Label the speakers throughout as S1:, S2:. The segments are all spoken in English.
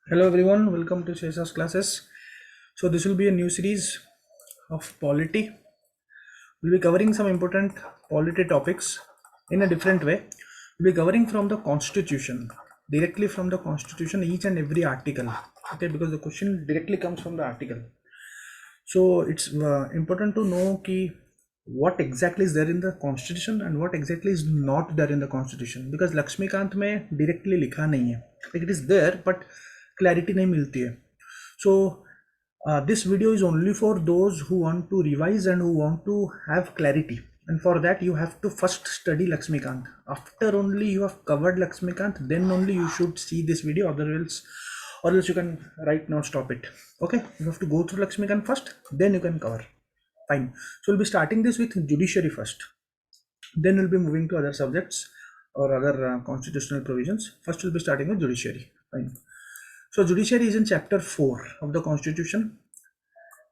S1: Hello everyone, welcome to Shesha's classes. So this will be a new series of polity. We'll be covering some important polity topics in a different way. We'll be covering from the constitution, directly from the constitution, each and every article. Okay, because the question directly comes from the article. So it's important to know ki what exactly is there in the constitution and what exactly is not there in the constitution, because Lakshmikant में directly लिखा नहीं है, like it is there but clarity नहीं मिलती है. So this video is only for those who want to revise and who want to have clarity, and for that you have to first study Lakshmikant. After only you have covered Lakshmikant, then only you should see this video, otherwise or else you can right now stop it. Okay, you have to go through Lakshmikant first, then you can cover. Fine. So we'll be starting this with judiciary first, then we'll be moving to other subjects or other constitutional provisions. First we'll be starting with judiciary. Fine. So judiciary is in chapter 4 of the constitution,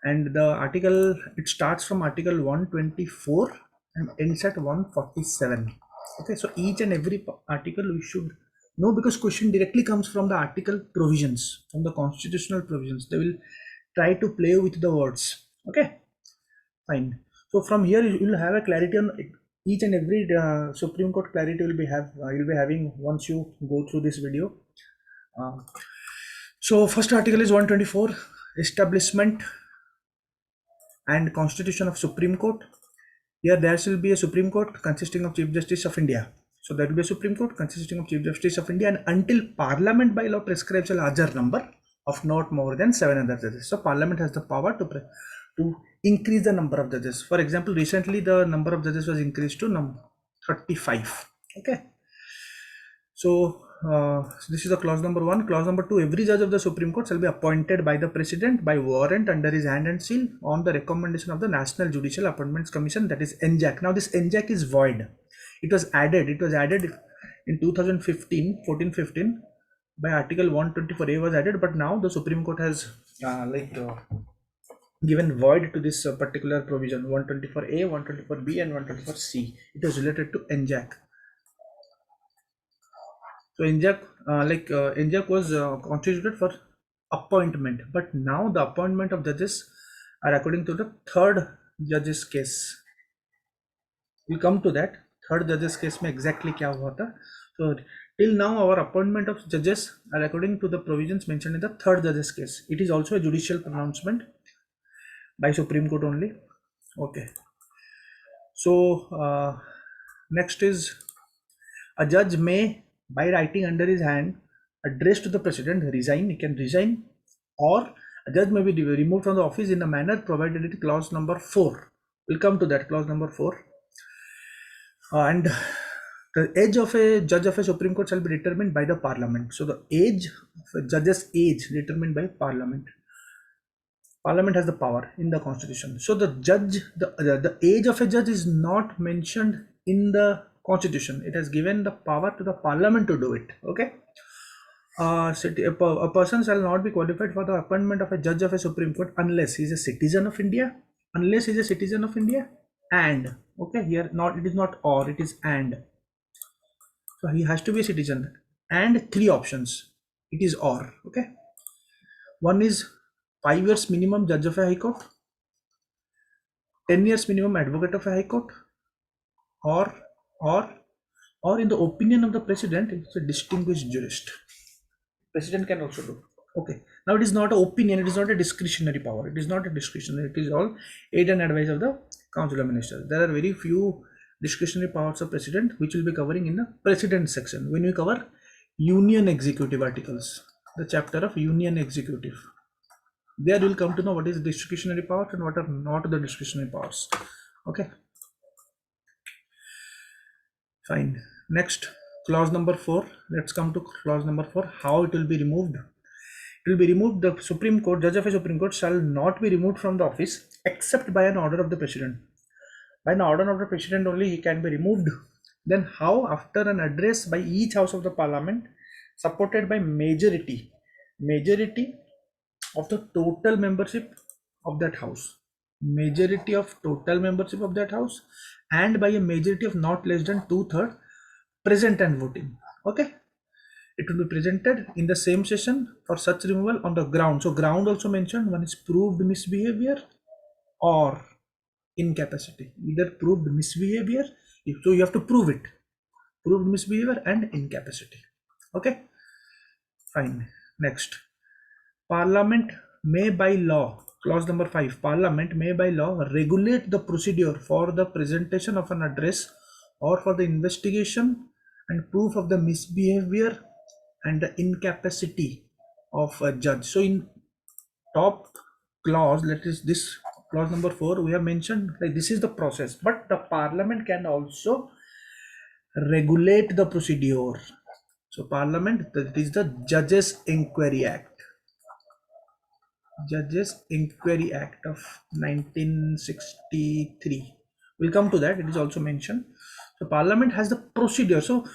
S1: and the article, it starts from article 124 and ends at 147. Okay, so each and every article we should know, because question directly comes from the article provisions, from the constitutional provisions. They will try to play with the words. Okay, fine. So from here you will have a clarity on each and every Supreme Court. Clarity will be you'll be having once you go through this video. So first article is 124, establishment and constitution of Supreme Court. Here there shall be a Supreme Court consisting of Chief Justice of India. So there will be a Supreme Court consisting of Chief Justice of India, and until Parliament by law prescribes a larger number of not more than 7 other judges. So Parliament has the power to increase the number of judges. For example, recently the number of judges was increased to 35. Okay. So this is the clause number 1. Clause number 2, every judge of the Supreme Court shall be appointed by the President by warrant under his hand and seal on the recommendation of the National Judicial Appointments Commission, that is NJAC. Now this NJAC is void. It was added in 2015, 14-15 by article 124A was added, but now the Supreme Court has given void to this particular provision 124A, 124B and 124C. It was related to NJAC. So NJAC was constituted for appointment, but now the appointment of judges are according to the third judge's case. We'll come to that. Third judge's case में exactly क्या हुआ था. So till now our appointment of judges are according to the provisions mentioned in the third judge's case. It is also a judicial pronouncement by Supreme Court only. Okay. So next is, a judge may, by writing under his hand, address to the President, resign. He can resign, or a judge may be removed from the office in a manner provided in clause number 4. We'll come to that, clause number 4. And the age of a judge of a Supreme Court shall be determined by the Parliament. So the age of a judge's age determined by Parliament. Parliament has the power in the Constitution. So the judge, the age of a judge is not mentioned in the Constitution. It has given the power to the Parliament to do it. Okay. A person shall not be qualified for the appointment of a judge of a Supreme Court unless he is a citizen of India. Unless he is a citizen of India, and okay, here not, it is not or, it is and. So he has to be a citizen, and 3 options. It is or. Okay. One is 5 years minimum judge of a High Court, 10 years minimum advocate of a High Court, or in the opinion of the President, it's a distinguished jurist. President can also do. Okay. Now it is not an opinion, it is not a discretionary power. It is not a discretionary, it is all aid and advice of the Council of Ministers. There are very few discretionary powers of President, which will be covering in the President section when we cover Union Executive articles, the chapter of Union Executive. There you will come to know what is discretionary powers and what are not the discretionary powers. Okay. Fine. Next, clause number 4. Let's come to clause number 4. How it will be removed? It will be removed. The Supreme Court, judge of a Supreme Court, shall not be removed from the office except by an order of the President. By an order of the President only he can be removed. Then how? After an address by each house of the Parliament, supported by majority of the total membership of that house. Majority of total membership of that house, and by a majority of not less than 2/3 present and voting. Okay. it will be presented in the same session for such removal on the ground. So ground also mentioned, one is proved misbehavior or incapacity, either proved misbehavior, so you have to prove it, proved misbehavior and incapacity. Okay, fine. Next, Parliament may by law, clause number 5, Parliament may by law regulate the procedure for the presentation of an address or for the investigation and proof of the misbehavior and the incapacity of a judge. So in top clause, let is this clause number 4, we have mentioned like this is the process, but the Parliament can also regulate the procedure. So Parliament, that is the Judges Inquiry Act. Judges Inquiry Act of 1963. We'll come to that. It is also mentioned. So Parliament has the procedure. So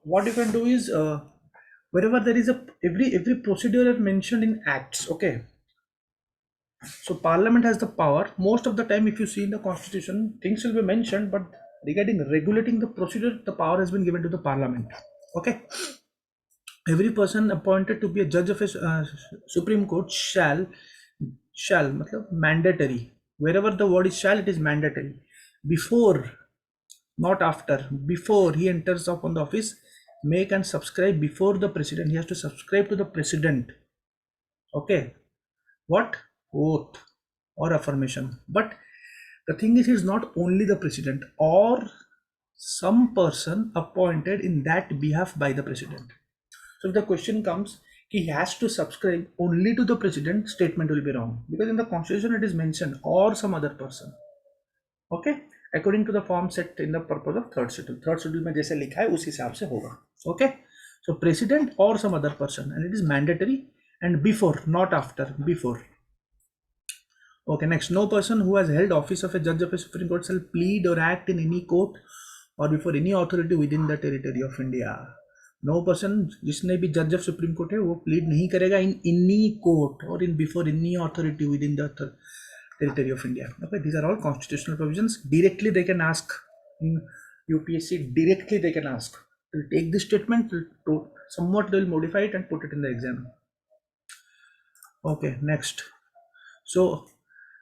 S1: what you can do is wherever there is a every procedure is mentioned in acts. Okay. So Parliament has the power. Most of the time, if you see in the Constitution, things will be mentioned, but regarding regulating the procedure, the power has been given to the Parliament. Okay. Every person appointed to be a judge of a Supreme Court shall matlab mandatory, wherever the word is shall, it is mandatory, before, not after, before he enters upon the office, make and subscribe before the president. He has to subscribe to the president. Okay, what? Oath or affirmation. But the thing is, it's not only the president or some person appointed in that behalf by the president. So if the question comes, he has to subscribe only to the president, statement will be wrong, because in the Constitution it is mentioned or some other person. Okay, according to the form set in the purpose of third schedule. Third schedule में जैसे लिखा है उस हिसाब से होगा. Okay, so president or some other person, and it is mandatory, and before, not after, before. Okay, next, no person who has held office of a judge of a Supreme Court shall plead or act in any court or before any authority within the territory of India. No person जिसने भी जज of supreme court है वो plead नहीं करेगा in any court और in before any authority with in the territory of India. Okay, these are all constitutional provisions. Directly they can ask in UPSC. Directly they can ask. They'll take this statement, to somewhat they'll modify it and put it in the exam. Okay, next. So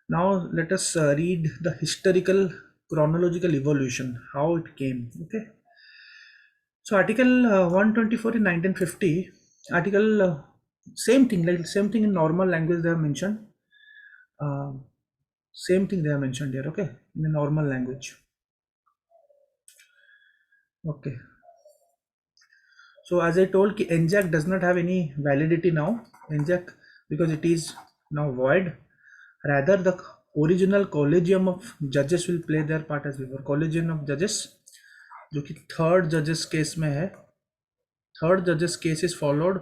S1: now let us read the historical chronological evolution, how it came. Okay. So Article 124 in 1950, Article same thing, like same thing in normal language they have mentioned. Same thing they have mentioned here. Okay, in the normal language. Okay. So as I told, NJAC does not have any validity now. NJAC, because it is now void. Rather, the original Collegium of Judges will play their part as before. Collegium of Judges, जो कि third जजेस case में है. Third जजेस case is followed,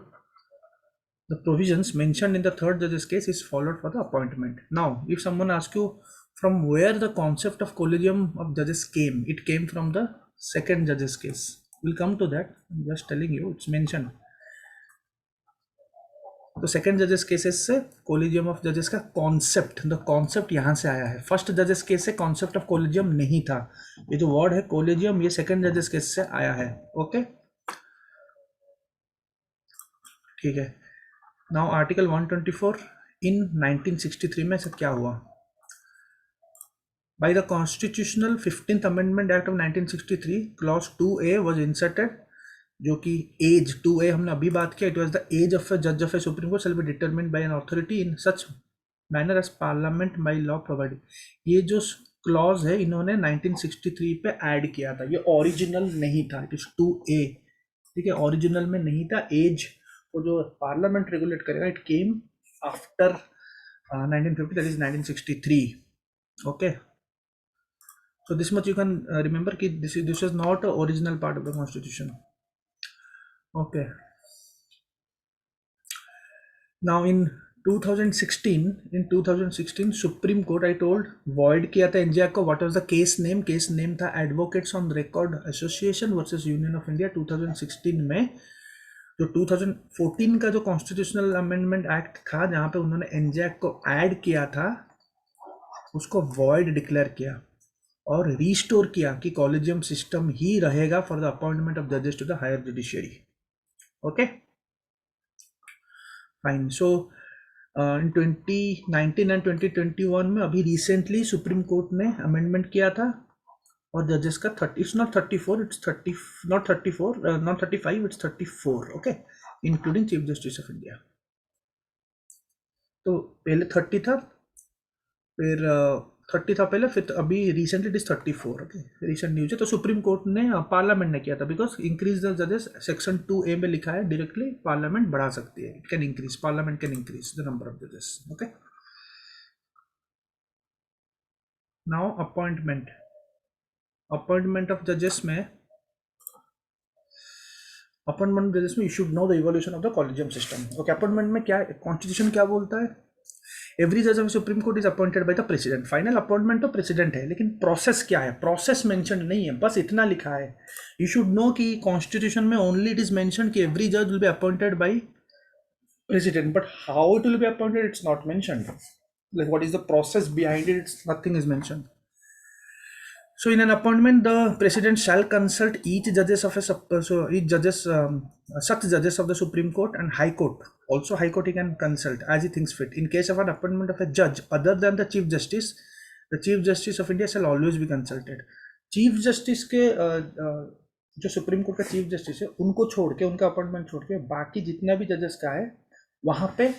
S1: the provisions mentioned in the third judge's case is followed for the appointment. Now if someone asks you from where the concept of collegium of judges came, it came from the second judge's case. We'll come to that. I'm just telling you, it's mentioned. तो second जजेस cases से collegium of जजेस का concept, the concept यहाँ से आया है. First जजेस केस से कॉन्सेप्ट ऑफ कोलिजियम नहीं था. ये जो वर्ड है कोलिजियम, ये सेकेंड जजेस केस से आया है. ओके, ठीक है. नाउ आर्टिकल 124 इन 1963 में सब क्या हुआ? By the constitutional 15th amendment act of 1963 clause 2A was inserted, जो कि एज 2A हमने अभी बात किया. It was the age of a जज of a supreme court shall be determined by an authority in such manner as parliament by law provided. ये जो clause है इन्होंने 1963 पे ऐड किया था. ये ओरिजिनल नहीं था. It is 2A. ठीक है, ओरिजिनल में नहीं था. एज को जो पार्लियामेंट रेगुलेट करेगा, it came after 1950, that is 1963. Okay, so this much you can remember कि this is not a original part of the constitution. Okay, now in 2016 supreme court, I told, void किया था NJAC को. what was the case name? case name था advocates on record association versus union of India. 2016 में जो 2014 का जो constitutional amendment act था, जहाँ पे उन्होंने NJAC को ऐड किया था, उसको void डिक्लेयर किया और रीस्टोर किया कि कॉलेजियम सिस्टम ही रहेगा फॉर द अपॉइंटमेंट ऑफ जजेस to the higher judiciary. Okay fine. So in 2019 and 2021 में अभी रिसेंटली सुप्रीम कोर्ट ने अमेंडमेंट किया था और जजेस का 30, it's not 34, it's 30, not 34, not 35, it's 34. Okay including Chief justice of India. तो पहले 30 था, फिर 30 था पहले, फिर अभी recently it is 34. Okay recent news है. तो सुप्रीम कोर्ट ने पार्लियामेंट ने किया था बिकॉज इंक्रीज द जजेस. सेक्शन 2A में लिखा है डायरेक्टली पार्लियामेंट बढ़ा सकती है. It can increase, parliament can increase the number of जजेस. ओके नाउ अपॉइंटमेंट ऑफ जजेस में, अपॉइंटमेंट जजेस में you should know the evolution of the collegium system. Okay appointment में क्या कॉन्स्टिट्यूशन क्या बोलता है? एवरी जज of supreme court is appointed by the president. Final appointment तो प्रेसिडेंट है, लेकिन प्रोसेस क्या है? प्रोसेस मेंशन नहीं है, बस इतना लिखा है. यू शुड नो कि कॉन्स्टिट्यूशन में ओनली इट इज मेंशन कि एवरी जज will be appointed by president, but how it will be appointed it's not mentioned. Like what is the process behind it, it's nothing is mentioned. So in an appointment, the president shall consult each judges of a such judges of the Supreme Court and High Court. Also, High Court he can consult as he thinks fit. In case of an appointment of a judge other than the Chief Justice, the Chief Justice of India shall always be consulted. Chief Justice के जो supreme court का chief justice है उनको छोड़ के, उनका appointment छोड़ के बाकी जितना भी जजेस का है वहां पे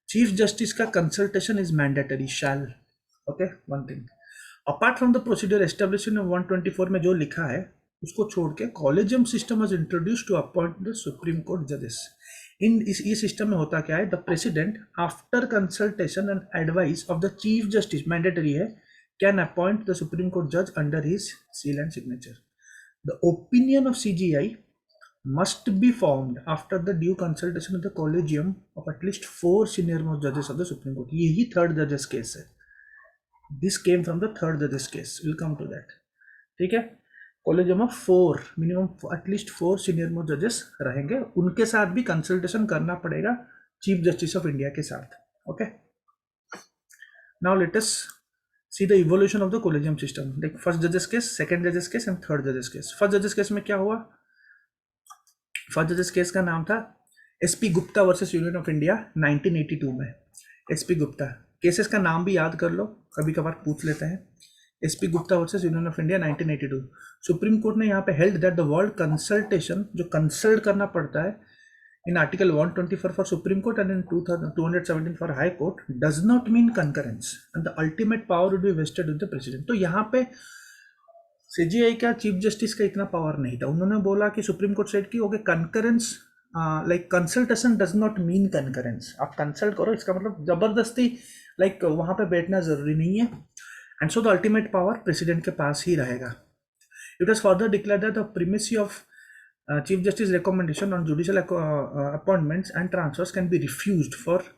S1: चीफ जस्टिस का consultation is mandatory, shall. Okay one thing apart from the procedure establish in 124 में जो लिखा है उसको छोड़ के collegium system was introduce to appoint the supreme court जजेस. इस सिस्टम में होता क्या है? The president after consultation and advice of the chief justice, mandatory है, can appoint the supreme court जज under his seal and signature. The opinion of CGI must be formed after the due consultation of the collegium of at least 4 senior most judges of the Supreme Court. यही third जजेस case है. This came from the third judges case. We'll come to that. ठीक है. Collegium of 4 minimum at least 4 senior most जजेस रहेंगे, उनके साथ भी कंसल्टेशन करना पड़ेगा चीफ जस्टिस ऑफ इंडिया के साथ. Okay now let us see the evolution of the collegium system. Like first जजेस केस, सेकंड जजेस केस एंड थर्ड जजेस केस. फर्स्ट जजेस केस में क्या हुआ? फर्स्ट जजेस केस का नाम था SP Gupta versus union of India 1982 में. SP गुप्ता, केसेस का नाम भी याद कर लो, कभी कभार पूछ लेते हैं. SP Gupta versus union of India 1982. Supreme Court ने यहाँ पे held that the word consultation, जो कंसल्ट करना पड़ता है in article 124 for supreme court and in 217 for high court, does not mean concurrence and the ultimate power would be wasted with the president. तो यहाँ पे CGI का chief justice का इतना पावर नहीं था. उन्होंने बोला कि सुप्रीम कोर्ट सेड की okay concurrence, like consultation does not mean concurrence. आप कंसल्ट करो, इसका मतलब जबरदस्ती लाइक वहां पे बैठना जरूरी नहीं है. And so the ultimate power president के पास ही रहेगा. It was further declared that the primacy of chief justice recommendation on judicial appointments and transfers can be refused for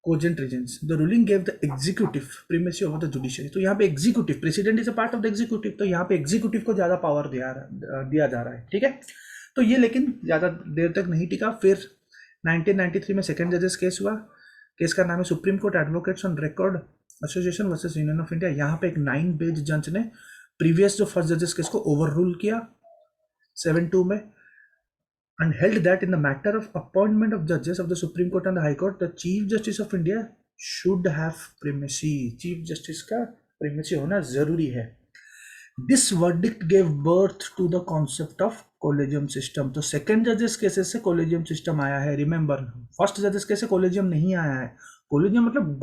S1: cogent reasons. The ruling gave the executive primacy over the judiciary. तो यहाँ पे executive, president is a part of the executive, तो यहाँ पे executive को ज़्यादा power दिया जा रहा है. ठीक है. तो ये लेकिन ज़्यादा देर तक नहीं टिका. फिर 1993 में सेकेंड जजेस केस हुआ. केस का नाम है supreme court advocates on record association versus union of India. यहाँ पे एक 9 बेंच जज ने प्रीवियस जो फर्स्ट जजेस केस को ओवर रूल किया 7-2 में, and held that in the matter of appointment of judges of the Supreme Court and the High Court, the Chief Justice of India should have primacy. Chief Justice का primacy होना जरूरी है. This verdict gave birth to the concept of collegium system. तो second judges cases से collegium system आया है. Remember, first judges case से collegium नहीं आया है. collegium मतलब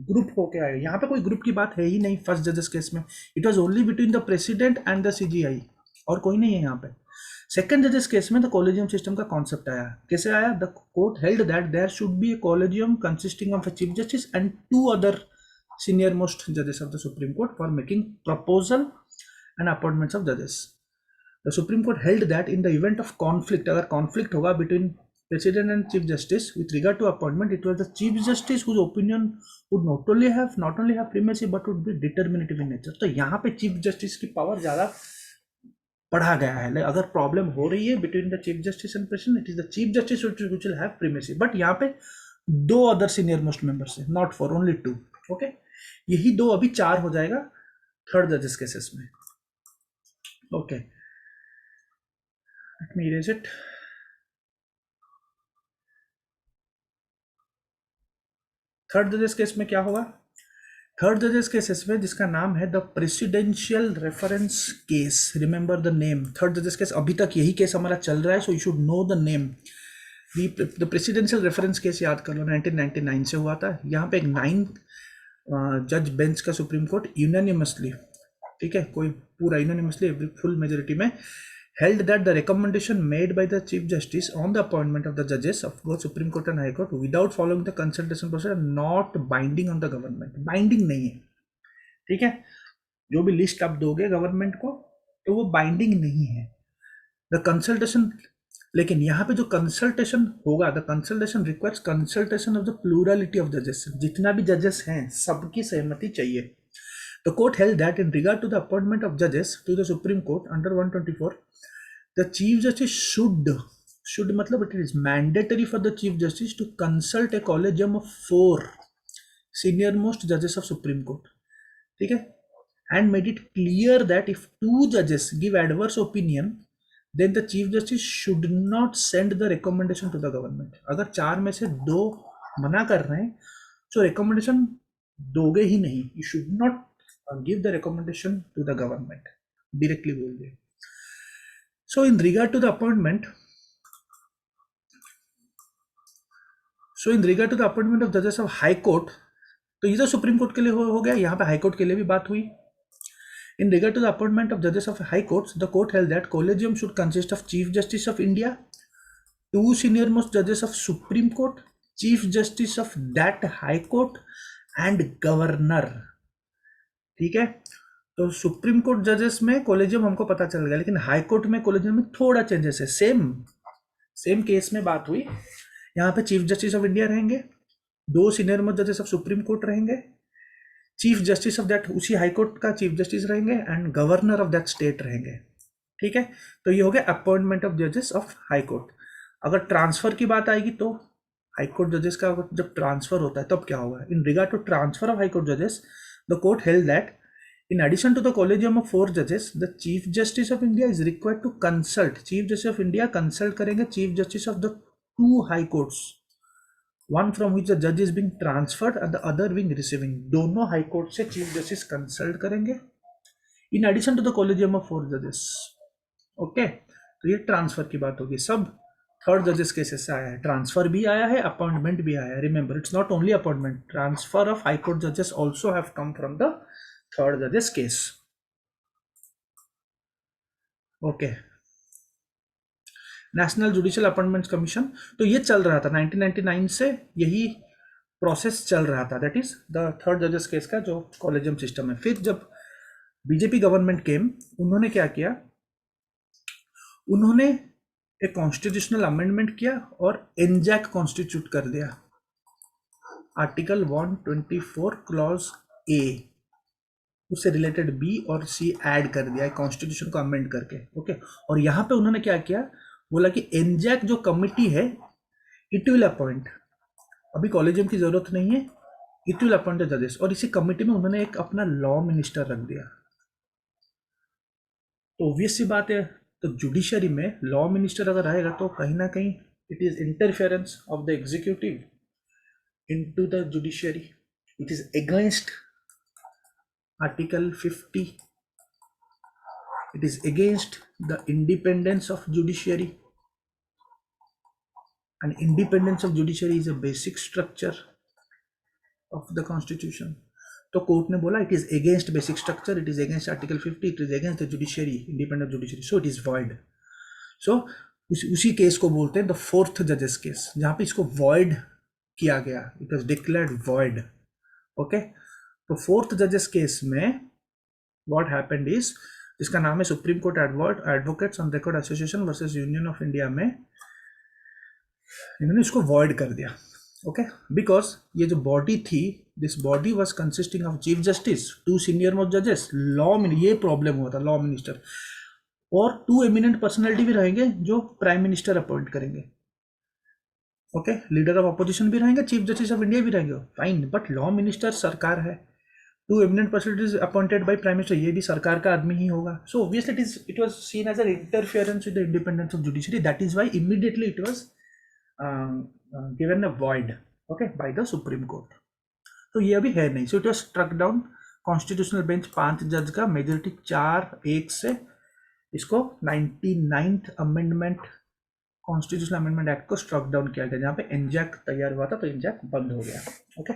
S1: ग्रुप होके आया. यहाँ पे कोई ग्रुप की बात है ही नहीं फर्स्ट जजेस केस में. It was only between the president and the CGI, और कोई नहीं है यहाँ पे. सेकेंड जजेस केस में द कॉलेजियम सिस्टम का कॉन्सेप्ट आया. कैसे आया? The court held that there should be A collegium consisting of A chief justice and 2 other senior most जजेस of the supreme court for making proposal and appointments of जजेस. The supreme court held that in the event of conflict, अगर conflict होगा between president and chief justice with regard to appointment, it was the chief justice whose opinion would not only have primacy but would be determinative in nature. तो यहाँ पे chief justice की power ज़्यादा पढ़ा गया है. अगर प्रॉब्लम हो रही है between the chief justice and president, it is the chief justice which will have primacy. But यहाँ पे 2 अदर सीनियर मोस्ट मेंबर्स है, नॉट फॉर ओनली 2. ओके यही 2 अभी 4 हो जाएगा थर्ड जजेस केसेस में. Okay let me erase it. Third जजेस केस में क्या होगा? थर्ड जजेस केसेस में जिसका नाम है the presidential reference case, remember the name. Third जजेस केस, अभी तक यही केस हमारा चल रहा है, so you should know the name. The presidential reference case याद कर लो, 1999 से हुआ था। यहाँ पे एक 9 जज बेंच का सुप्रीम कोर्ट यूनानिमसली, ठीक है, कोई पूरा यूनानिमसली फुल मेजोरिटी में held that the recommendation made by the chief justice on the appointment of the judges of both supreme court and high court without following the consultation process are not binding on the government। Binding नहीं है, ठीक है, जो भी list आप दोगे government को तो वो बाइंडिंग नहीं है। द कंसल्टेशन, लेकिन यहाँ पे जो कंसल्टेशन होगा, the consultation requires consultation of the plurality of जजेस, जितना भी जजेस हैं सबकी सहमति चाहिए। The court held that in regard to the appointment of judges to the Supreme Court under 124, the Chief Justice should मतलब it is mandatory for the Chief Justice to consult a collegium of 4 senior most judges of Supreme Court, ठीक है, and made it clear that if 2 judges give adverse opinion, then the Chief Justice should not send the recommendation to the government। अगर 4 में से 2 मना कर रहे हैं तो recommendation दोगे ही नहीं, you should not give the recommendation to the government, directly बोल दिए। So in regard to the appointment, of judges of high court, तो ये तो सुप्रीम कोर्ट के लिए हो गया, यहाँ पे हाई कोर्ट के लिए भी बात हुई। In regard to the appointment of judges of high courts, the court held that collegium should consist of Chief Justice of India, 2 senior most judges of Supreme Court, Chief Justice of that high court and governor, ठीक है। तो supreme court जजेस में collegium हमको पता चल गया, लेकिन हाई कोर्ट में कोलेजियम में थोड़ा चेंजेस है। सेम केस में बात हुई, यहाँ पे चीफ जस्टिस ऑफ इंडिया रहेंगे, 2 सीनियर मोस्ट जजेस ऑफ सुप्रीम कोर्ट रहेंगे, चीफ जस्टिस ऑफ दैट उसी हाई कोर्ट का चीफ जस्टिस रहेंगे and governor of that state रहेंगे, ठीक है। तो ये हो गया अपॉइंटमेंट ऑफ जजेस ऑफ हाई कोर्ट। अगर ट्रांसफर की बात आएगी तो हाई कोर्ट जजेस का जब ट्रांसफर होता है तब क्या होगा? In regard to transfer of high court जजेस, the court held that in addition to the collegium of 4 judges, the Chief Justice of India is required to consult, Chief Justice of India consult करेंगे Chief Justice of the 2 high courts, one from which the judge is being transferred and the other being receiving। दोनों high court से Chief Justice consult करेंगे in addition to the collegium of 4 judges, okay। तो ये transfer की बात होगी। सब third जजेस केसेस से आया है, ट्रांसफर भी आया है, अपॉइंटमेंट भी आया है। Remember, it's not only appointment, transfer of high court जजेस also have come from the third जजेस case, okay. National judicial appointments commission, तो ये चल रहा था 1999 से, यही प्रोसेस चल रहा था, दैट इज द थर्ड जजेस केस का जो कॉलेजियम सिस्टम है। फिर जब बीजेपी गवर्नमेंट केम, उन्होंने क्या किया, उन्होंने एक कॉन्स्टिट्यूशनल अमेंडमेंट किया और एनजैक कॉन्स्टिट्यूट कर दिया, आर्टिकल 124 क्लॉज ए, उससे रिलेटेड बी और सी ऐड कर दिया कॉन्स्टिट्यूशन को अमेंड करके, ओके। और यहाँ पे उन्होंने क्या किया, बोला कि एनजैक जो कमिटी है इट विल अपॉइंट, अभी कॉलेजियम की जरूरत नहीं है, इट विल अपॉइंट द जजेस। और इसी कमिटी में उन्होंने एक अपना लॉ मिनिस्टर रख दिया। तो ऑब्वियस सी बात है, तो जुडिशरी में लॉ मिनिस्टर अगर आएगा तो कहीं ना कहीं it is interference of the executive into the judiciary, it is against Article 50, it is against the independence of judiciary, and independence of judiciary is a basic structure of the constitution। तो court ने बोला it is against basic structure, it is against Article 50, it is against the judiciary, independent judiciary, so it is void। so उसी case को बोलते हैं the fourth जजेस case, जहाँ पे इसको void किया गया, it was declared void, okay। तो फोर्थ जजेस केस में व्हाट हैपेंड इज, इसका नाम है supreme court advocates on record association versus union of India में, इन्होंने इसको वॉइड कर दिया, ओके। बिकॉज ये जो बॉडी थी, this body was consisting of chief justice, 2 senior most जजेस, लॉ में ये प्रॉब्लम हुआ था, लॉ मिनिस्टर, और 2 एमिनेंट पर्सनैलिटी भी रहेंगे जो प्राइम मिनिस्टर अपॉइंट करेंगे, ओके। लीडर ऑफ अपोजिशन भी रहेंगे, चीफ जस्टिस ऑफ इंडिया भी रहेंगे, फाइन, बट लॉ मिनिस्टर सरकार है, 2 eminent personalities appointed by prime minister, ये भी सरकार का आदमी ही होगा। So obviously it was seen as an interference with the independence of judiciary, that is why immediately it was given a void, okay, by the Supreme Court, तो ये अभी है नहीं, so it was struck down. Constitutional bench 5 जज का majority 4-1 से इसको 99th amendment constitutional amendment act को स्ट्रक डाउन किया गया, जहाँ पे एनजैक तैयार हुआ था, तो एनजैक बंद हो गया। ओके,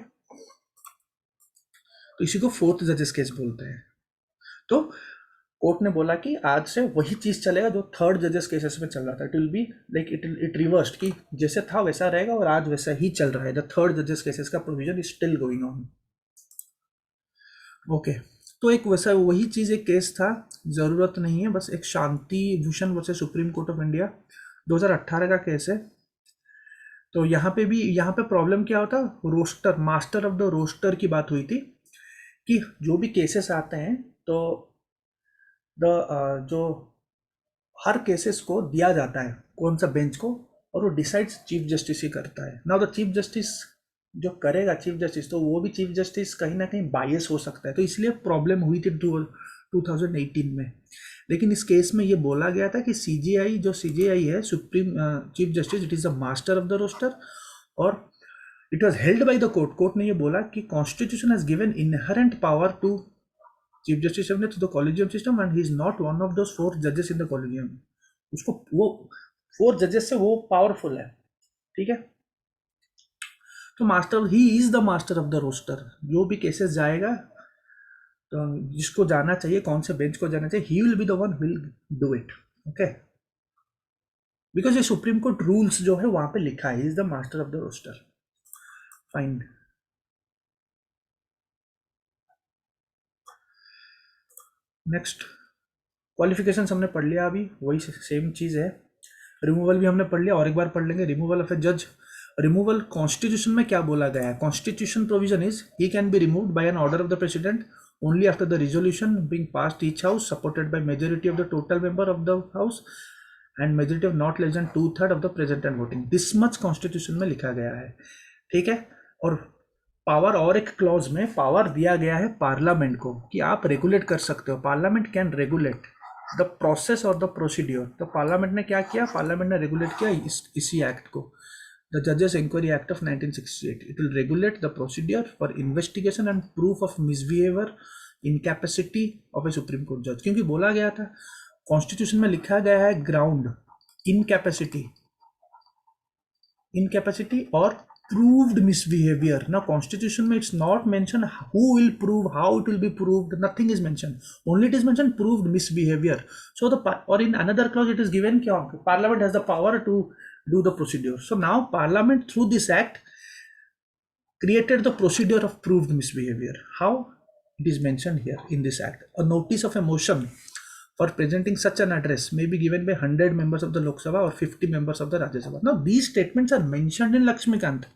S1: तो इसी को 4th जजेस केस बोलते हैं। तो कोर्ट ने बोला कि आज से वही चीज चलेगा जो 3rd जजेस केसेस में चल रहा था। It will be like it reversed, कि जैसे था वैसा रहेगा और आज वैसा ही चल रहा है। द 3rd जजेस केसेस का provision is still going on. Okay, तो एक वैसा वही चीज, एक केस था, जरूरत नहीं है, बस एक Shanti Bhushan versus supreme court of India 2018 का केस है। तो यहाँ पे भी, यहाँ पे प्रॉब्लम क्या होता, roster, master of the roster की बात हुई थी कि जो भी केसेस आते हैं तो जो हर केसेस को दिया जाता है कौन सा बेंच को, और वो डिसाइड्स चीफ जस्टिस ही करता है। नाउ द चीफ जस्टिस जो करेगा चीफ जस्टिस, तो वो भी चीफ जस्टिस कहीं ना कहीं बायस हो सकता है, तो इसलिए प्रॉब्लम हुई थी 2018 में। लेकिन इस केस में ये बोला गया था कि सीजीआई, जो सीजीआई है supreme chief justice, it is the master of the roster, और it was held by the court. Court ने ये बोला कि constitution has given inherent power to chief justice ने to the collegium system and he is not one of those 4 जजेस in the collegium. उसको वो 4 जजेस से वो पावरफुल है, ठीक है। तो master, he is the master of the roster. जो भी केसेस जाएगा, तो जिसको जाना चाहिए, कौन से बेंच को जाना चाहिए, he will be the one will do it. Okay, because ये सुप्रीम कोर्ट रूल्स जो है वहां पे लिखा है, is the master of the roster. Fine, next qualification हमने पढ़ लिया, अभी वही सेम चीज है। रिमूवल भी हमने पढ़ लिया, और एक बार पढ़ लेंगे। रिमूवल ऑफ ए जज, रिमूवल कॉन्स्टिट्यूशन में क्या बोला गया है, constitution provision is he can be removed by an order of the president only after the resolution being passed each house supported by majority of the total member of the house and majority of not less than 2/3 of the present and voting। this much constitution में लिखा गया है, ठीक है। और power, और एक clause में पावर दिया गया है पार्लियामेंट को कि आप रेगुलेट कर सकते हो, parliament can regulate the process और द प्रोसीड्योर। तो पार्लियामेंट ने क्या किया, पार्लियामेंट ने रेगुलेट किया इसी एक्ट को, the Judges Inquiry Act of 1968. It will regulate the procedure for investigation and proof of misbehavior, incapacity of a Supreme Court judge। क्योंकि बोला गया था, कॉन्स्टिट्यूशन में लिखा गया है ग्राउंड इनकैपेसिटी, इनकैपेसिटी और proved misbehavior। now constitution में it's not mentioned who will prove, how it will be proved, nothing is mentioned, only it is mentioned proved misbehavior। so the, or in another clause it is given कि parliament has the power to do the procedure। so now parliament through this act created the procedure of proved misbehavior। how it is mentioned here in this act, a notice of a motion for presenting such an address may be given by 100 members of the Lok Sabha or 50 members of the Rajya Sabha। now these statements are mentioned in Lakshmikant,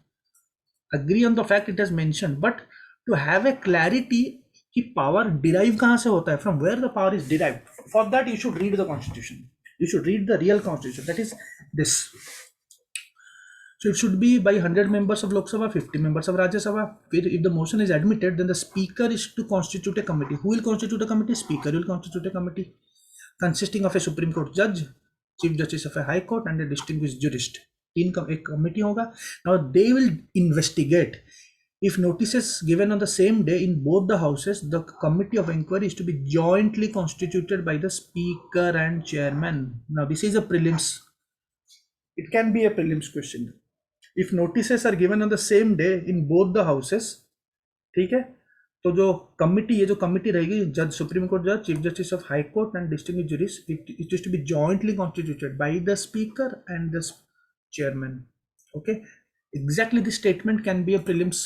S1: agree on the fact it is mentioned, but to have a clarity कि power derive कहाँ से होता है, from where the power is derived, for that you should read the constitution, you should read the real constitution, that is this। so it should be by 100 members of Lok Sabha, 50 members of Rajya Sabha। if the motion is admitted, then the speaker is to constitute a committee। who will constitute a committee, speaker will constitute a committee consisting of a Supreme Court judge, Chief Justice of a High Court and a distinguished jurist। एक committee होगा। now they will investigate if notices given on the same day in both the houses, the committee of inquiry is to be jointly constituted by the speaker and chairman। now this is a prelims, it can be a prelims question। if notices are given on the same day in both the houses, ठीक है, तो जो committee, ये जो committee रहेगी, जज, supreme court जज, chief justice of high court and distinguished jurist, it is to be jointly constituted by the speaker and the chairman। okay, exactly this statement can be a prelims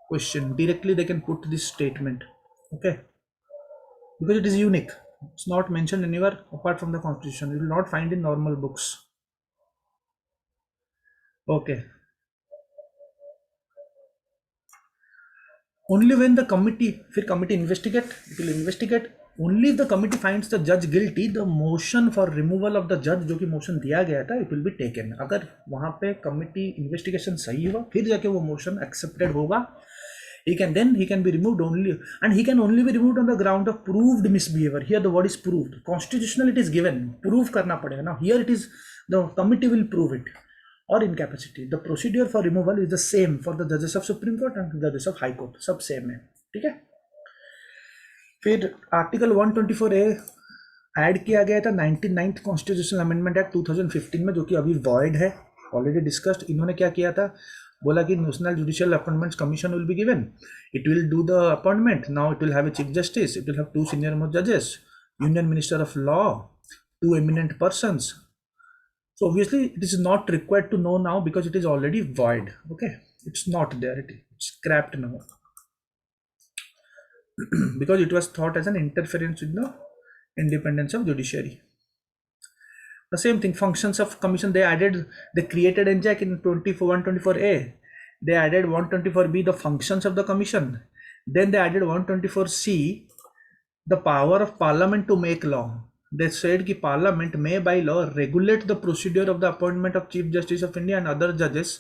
S1: question, directly they can put this statement, okay, because it is unique, it's not mentioned anywhere apart from the constitution, you will not find in normal books। okay, only when the committee, फिर committee investigate, it will investigate only if the committee finds the judge guilty, the motion for removal of the judge, जो कि motion दिया गया था, it will be taken। अगर वहां पे committee investigation सही हुआ, फिर जाके वो मोशन एक्सेप्टेड होगा, he can be removed only, and he can only be removed on the ground of proved misbehavior। here the word is proved, constitutional it is given, prove करना पड़ेगा ना, here it is the committee will prove it, or incapacity. The procedure for removal is the same for the judges of Supreme Court and judges of High Court, सब same है, ठीक है. फिर article 124A add किया गया था 99th constitutional amendment act 2015 में, जो कि अभी वॉइड है, ऑलरेडी डिस्कस्ड. इन्होंने क्या किया था, बोला कि national judicial appointments commission will be given, it will do the appointment. Now it will have a chief justice, it will have 2 senior most जजेस, union minister of law, 2 eminent persons. So obviously it is not required to know now because it is already void. Okay, it's not there, it's scrapped now because it was thought as an interference with the independence of judiciary. The same thing, functions of commission, they created NJAC in 124A. They added 124B, the functions of the commission. Then they added 124C, the power of parliament to make law. They said कि parliament may by law regulate the procedure of the appointment of Chief Justice of India and other judges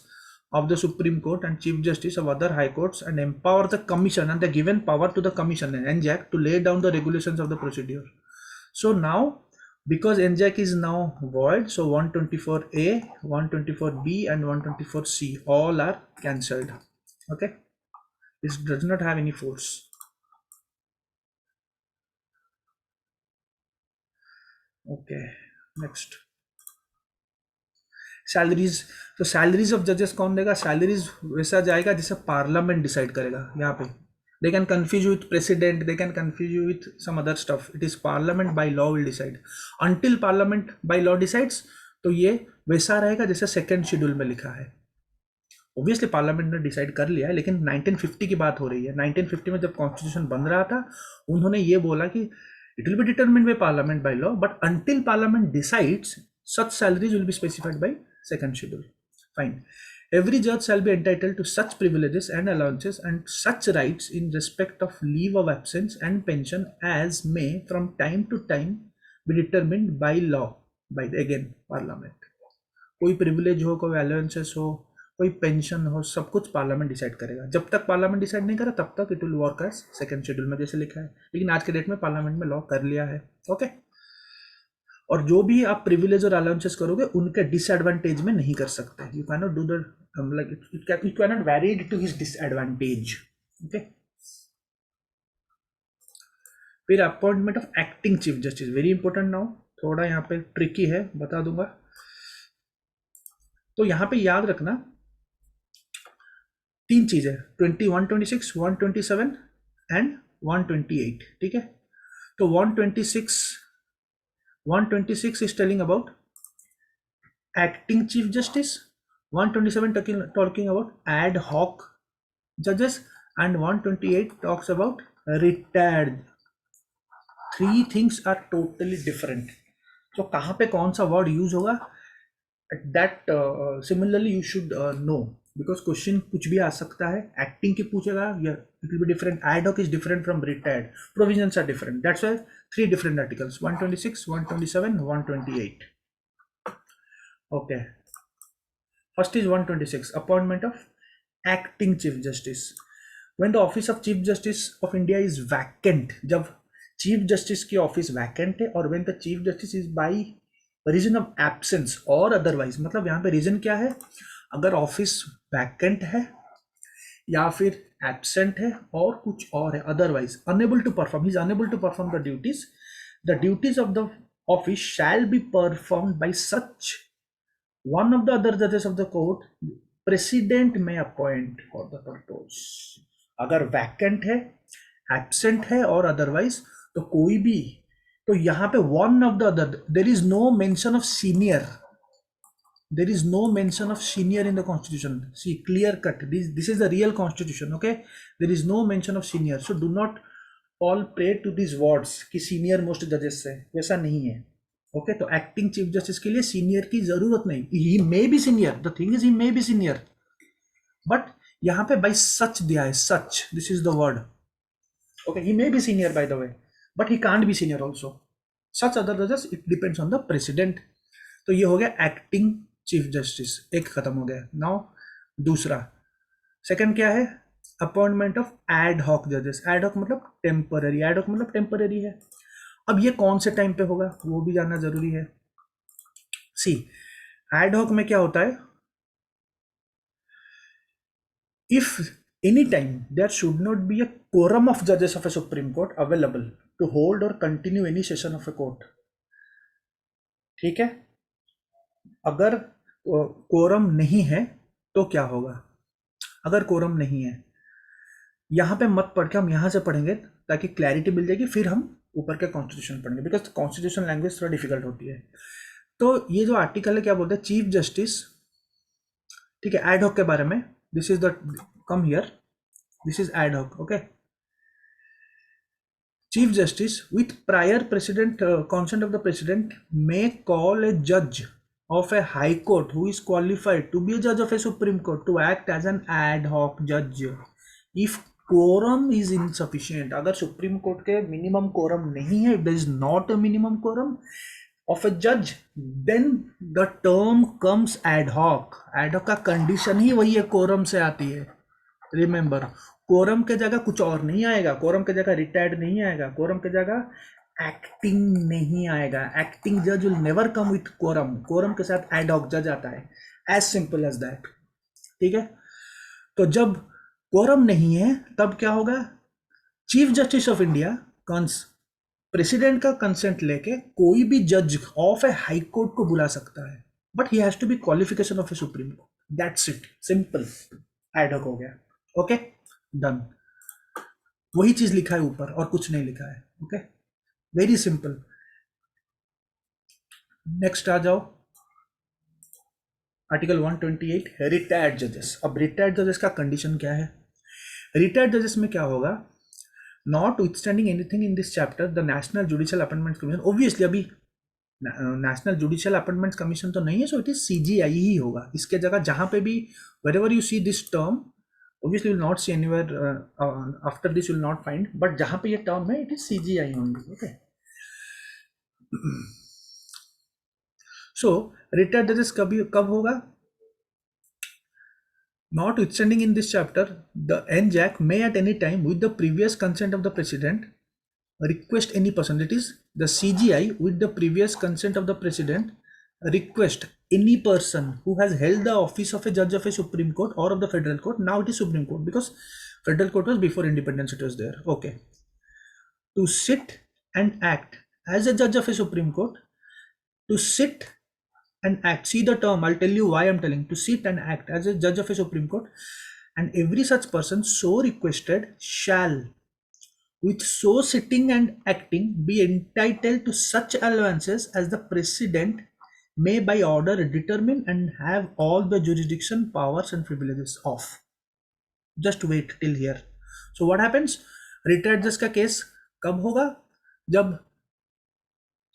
S1: of the Supreme Court and Chief Justice of other High Courts, and empower the commission, and they given power to the commission and NJAC to lay down the regulations of the procedure. So now because NJAC is now void, so 124A, 124B and 124C all are cancelled. Okay, this does not have any force. Okay, next, salaries. तो salaries of जजेस कौन देगा, salaries वैसा जाएगा जिसे parliament decide करेगा. यहाँ पे they can confuse with president, they can confuse with some other stuff. It is parliament by law will decide. Until parliament by law decides, तो ये वैसा रहेगा जैसे सेकेंड शेड्यूल में लिखा है. ऑब्वियसली पार्लियामेंट ने डिसाइड कर लिया है, लेकिन 1950 की बात हो रही है. 1950 में जब कॉन्स्टिट्यूशन बन रहा था, उन्होंने ये बोला कि it will be determined by parliament by law, but until parliament decides, such salaries will be specified by second schedule. Fine. Every judge shall be entitled to such privileges and allowances and such rights in respect of leave of absence and pension as may from time to time be determined by law by again parliament. कोई privilege हो, कोई allowances हो, कोई pension हो, सब कुछ parliament decide करेगा. जब तक पार्लियामेंट डिसाइड नहीं करा तब तक it will work as second schedule में जैसे लिखा है. लेकिन आज के डेट में पार्लियामेंट में लॉ कर लिया है. ओके, और जो भी आप प्रिविलेज और अलाउंसेस करोगे उनके डिसएडवांटेज में नहीं कर सकते. You can not do the like it can not vary to his disadvantage. Okay, फिर appointment of acting chief justice, very important. Now थोड़ा यहाँ पे ट्रिकी है, बता दूंगा. तो यहाँ पे याद रखना 3 चीजें, 21, 26, 127 एंड 128. ठीक है, तो 126 is telling about acting chief justice, 127 talking about ad hoc judges, and 128 talks about retired. 3 things are totally different. तो कहाँ पे कौन सा वर्ड यूज होगा, that similarly you should know, because question कुछ भी आ सकता है. एक्टिंग की पूछेगा, या it will be different. Ad hoc is different from retired. Provisions are different. That's why 3 different articles, 126, 127, 128. Okay, first is 126, appointment of acting chief justice. When the office of chief justice of India is vacant, जब chief justice की office vacant है, और when the chief justice is by reason of absence or otherwise. मतलब यहाँ पे reason क्या है, अगर ऑफिस वैकेंट है या फिर एब्सेंट है और कुछ और है, otherwise unable to perform, he is unable to perform the duties of the office shall be performed by such one of the other जजेस of the court president may appoint for the purpose. अगर vacant है, absent है और otherwise, तो कोई भी, तो यहाँ पे one of the other, there is no mention of senior. There is no mention of senior in the constitution. See, clear cut. This is the real constitution. Okay, there is no mention of senior. So do not fall prey to these words कि senior most judges से, वैसा नहीं है. Okay, तो acting chief justice के लिए senior की जरूरत नहीं. He may be senior. The thing is he may be senior. But यहाँ पे by such दिया है, such. This is the word. Okay, he may be senior by the way, but he can't be senior also. Such other judges, it depends on the president. तो ये हो गया acting chief justice, एक खत्म हो गया. नाउ दूसरा, second क्या है, अपॉइंटमेंट ऑफ एड हॉक जजेस. एड हॉक मतलब टेम्पररी, एड हॉक मतलब टेम्पररी है. अब ये कौन से टाइम पे होगा वो भी जानना जरूरी है. सी, एड हॉक में क्या होता है, if any time there should not be a quorum of judges of a Supreme Court available to hold or continue any session of a court. ठीक है, अगर कोरम नहीं है तो क्या होगा? अगर कोरम नहीं है, यहाँ पे मत पढ़ के हम यहाँ से पढ़ेंगे ताकि क्लैरिटी मिल जाएगी, फिर हम ऊपर के कॉन्स्टिट्यूशन पढ़ेंगे, बिकॉज कॉन्स्टिट्यूशन लैंग्वेज थोड़ा डिफिकल्ट होती है। तो ये जो आर्टिकल है क्या बोलते हैं, चीफ जस्टिस, ठीक है, एड हॉक के बारे में, this is the come here, this is ad hoc, okay. Chief justice with prior president consent of the president may call a judge of a high court who is qualified to be a judge of a Supreme Court to act as an ad hoc judge if quorum is insufficient. अगर supreme court के minimum quorum नहीं है, there is not a minimum quorum of a judge, then the term comes ad hoc. ad hoc का condition ही वही है, quorum से आती है। रिमेंबर, कोरम के जगह कुछ और नहीं आएगा, कोरम के जगह रिटायर्ड नहीं आएगा, कोरम के जगह एक्टिंग नहीं आएगा। एक्टिंग जज will never come with quorum, quorum के साथ एड हॉक जज आता है, एज सिंपल एज दैट, ठीक है। तो जब कोरम नहीं है तब क्या होगा, chief justice of India president का कंसेंट लेके कोई भी जज ऑफ ए हाई कोर्ट को बुला सकता है, but he has to be qualification of a supreme court, that's it, simple, ad hoc हो गया, ओके, डन। वही चीज लिखा है ऊपर और कुछ नहीं लिखा है, ओके, वेरी सिंपल। नेक्स्ट आ जाओ, आर्टिकल 128 है रिटायर्ड जजेस। अब रिटायर्ड जजेस का कंडीशन क्या है? रिटायर्ड जजेस में क्या होगा, not withstanding anything in this chapter the national judicial appointment commission, obviously अभी नेशनल जुडिशियल अपॉइंटमेंट कमीशन तो नहीं है, सो इट इज सीजीआई ही होगा। इसके जगह जहां पे भी wherever you see this term, obviously you will not see anywhere after this you will not find, but जहां पे ये term है it is CGI only, okay. So retired judges कब होगा? Notwithstanding in this chapter, the NJAC may at any time with the previous consent of the president request any person, that is the CGI with the previous consent of the president request any person who has held the office of a judge of a Supreme Court or of the Federal Court, now it is Supreme Court because Federal Court was before independence, it was there, okay, to sit and act as a judge of a Supreme Court, to sit and act, see the term, I'll tell you why I'm telling, to sit and act as a judge of a Supreme Court, and every such person so requested shall with so sitting and acting be entitled to such allowances as the president may by order determine and have all the jurisdiction powers and privileges of. Just wait till here. So what happens, retired judge का case कब होगा? जब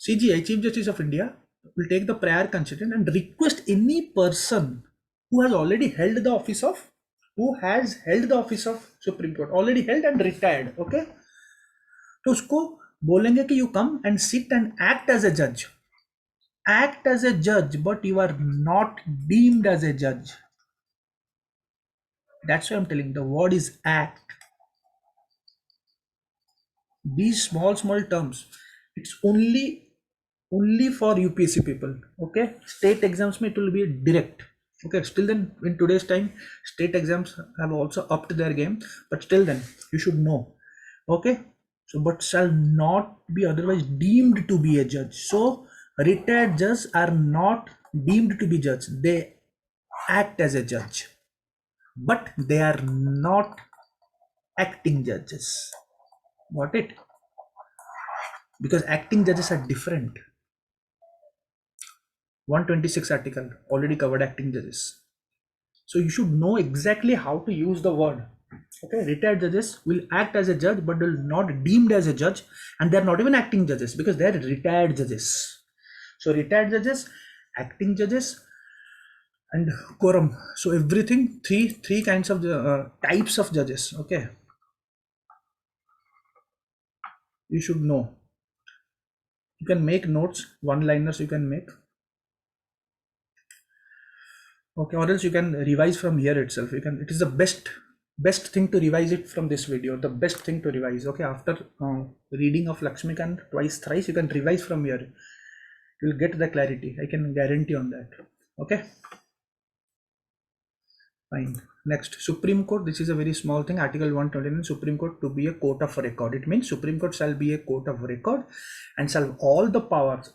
S1: CGI, Chief Justice of India, will take the prior consent and request any person who has already held the office of Supreme Court, already held and retired, okay, तो उसको बोलेंगे कि you come and sit and act as a judge. Act as a judge, but you are not deemed as a judge. That's why I'm telling, the word is act. These small terms, it's only for UPSC people, okay. State exams it will be direct, okay. Still then, in today's time, state exams have also upped their game, but still then you should know, okay. So but shall not be otherwise deemed to be a judge. So retired judges are not deemed to be judge, they act as a judge, but they are not acting judges. Got it? Because acting judges are different. 126 article already covered acting judges, so you should know exactly how to use the word, okay. Retired judges will act as a judge but will not deemed as a judge, and they are not even acting judges because they are retired judges. So retired judges, acting judges, and quorum. So everything, three kinds of types of judges, okay. You should know. You can make notes, one-liners you can make, okay, or else you can revise from here itself. You can, it is the best thing to revise it from this video, the best thing to revise, okay. After reading of Lakshmikant twice, thrice, you can revise from here. You'll get the clarity, I can guarantee on that, okay. Fine. Next, Supreme Court. This is a very small thing. Article 129, Supreme Court to be a court of record. It means Supreme Court shall be a court of record and shall have all the powers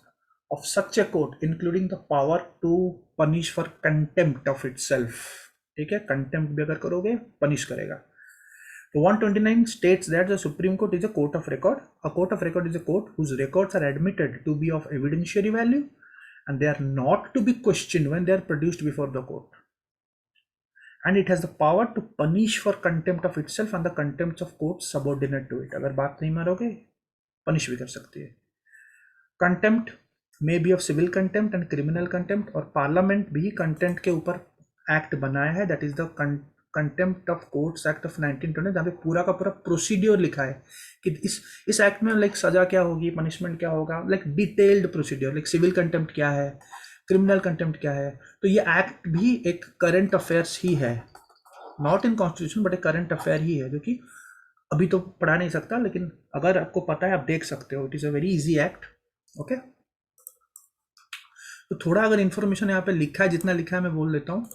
S1: of such a court, including the power to punish for contempt of itself. ठीक है, contempt भी अगर करोगे punish करेगा. So 129 states that the Supreme Court is a court of record. A court of record is a court whose records are admitted to be of evidentiary value and they are not to be questioned when they are produced before the court. And it has the power to punish for contempt of itself and the contempt of courts subordinate to it. अगर बात नहीं मारोगे punish भी कर सकती है. Contempt may be of civil contempt and criminal contempt, और parliament भी कंटेम्प्ट के ऊपर एक्ट बनाया है, that is the contempt of courts act of 1920, जहाँ पे पूरा का पूरा प्रोसीड्योर लिखा है कि इस एक्ट में लाइक सजा क्या होगी, पनिशमेंट क्या होगा, like detailed procedure, like civil contempt क्या है, क्रिमिनल कंटेम्प्ट क्या है. तो ये एक्ट भी एक करंट अफेयर्स ही है, नॉट इन कॉन्स्टिट्यूशन बट एक करंट अफेयर ही है, जो कि अभी तो पढ़ा नहीं सकता, लेकिन अगर आपको पता है आप देख सकते हो. It is a very easy act. Okay, तो थोड़ा अगर इन्फॉर्मेशन यहाँ पे लिखा है, जितना लिखा है मैं बोल देता हूँ.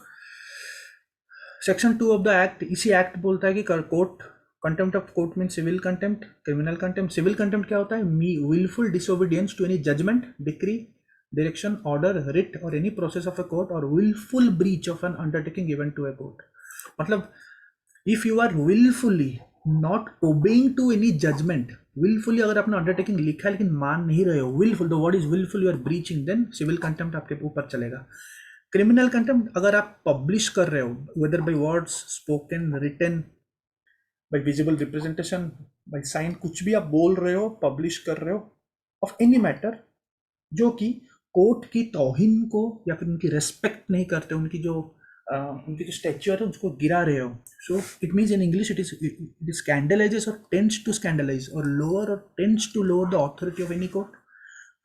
S1: सेक्शन 2 ऑफ द एक्ट, इसी एक्ट बोलता है कि court contempt of court mean civil contempt, criminal contempt. Civil contempt क्या होता है? Wilful disobedience to any judgment, decree, direction, order, writ और any process of a court और wilful breach of an undertaking given to a court. मतलब if you are wilfully not obeying to any judgment, wilfully अगर आपने undertaking लिखा है लेकिन मान नहीं रहे हो, wilful, the word is wilful, you are breaching, then civil contempt आपके ऊपर चलेगा. क्रिमिनल कंटेम्प्ट अगर आप पब्लिश कर रहे हो, whether by words, spoken, written, by visible representation, by sign, कुछ भी आप बोल रहे हो, पब्लिश कर रहे हो ऑफ एनी मैटर जो कि कोर्ट की तौहीन को या फिर उनकी रेस्पेक्ट नहीं करते, उनकी जो स्टैच्यूर है उसको गिरा रहे हो. So it means in English it is scandalises और टेंड्स टू स्कैंडलाइज और लोअर और tends to lower the authority of any court,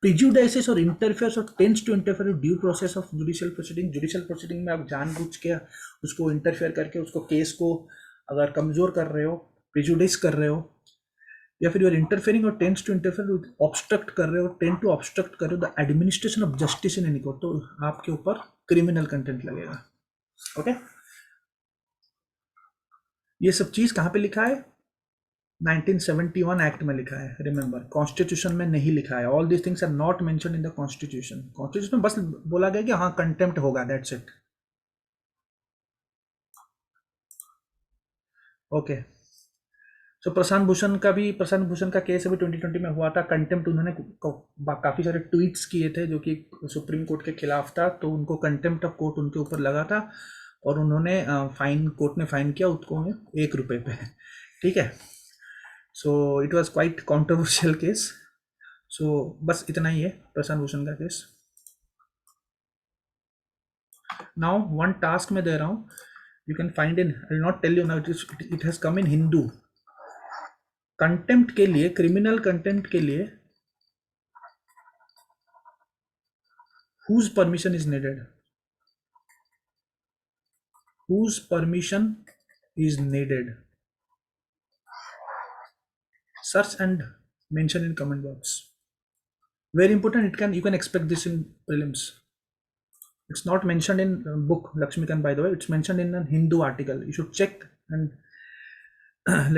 S1: prejudices और इंटरफेयर्स और tends to interfere with due process of judicial proceeding. Judicial proceeding में आप जानबूझ के उसको इंटरफेयर करके उसको केस को अगर कमजोर कर रहे हो, प्रिजुडाइस कर रहे हो, या फिर यूर इंटरफेयरिंग और टेंड्स टू इंटरफेयर, ऑब्स्ट्रक्ट कर रहे हो, टेंड टू ऑब्स्ट्रक्ट कर रहे हो the administration of justice in any court, तो आपके ऊपर क्रिमिनल कंटेंट लगेगा. ओके, ये सब चीज कहां पे लिखा है? 1971 एक्ट में लिखा है. रिमेंबर, कॉन्स्टिट्यूशन में नहीं लिखा है. All these things are not mentioned in the constitution. Constitution में बस बोला गया कि हाँ कंटेम्प्ट होगा, that's it. Okay, so Prashant Bhushan का केस अभी 2020 में हुआ था. कंटेम्प्ट उन्होंने काफ़ी सारे ट्वीट्स किए थे जो कि सुप्रीम कोर्ट के खिलाफ था, तो उनको कंटेम्प्ट ऑफ कोर्ट उनके ऊपर लगा था और उन्होंने कोर्ट ने फाइन किया उसको ₹1 पे. ठीक है, so it was quite controversial case. So बस इतना ही है प्रशांत भूषण का केस. नाउ वन टास्क मैं दे रहा हूँ, you can find in, I will not tell you now, it has come in Hindu. Contempt के लिए, क्रिमिनल कंटेम्प्ट के लिए whose permission is needed? Whose permission is needed? Search and mention in comment box. Very important. You can expect this in prelims. It's not mentioned in book Lakshmikant, by the way. It's mentioned in a Hindu article. You should check and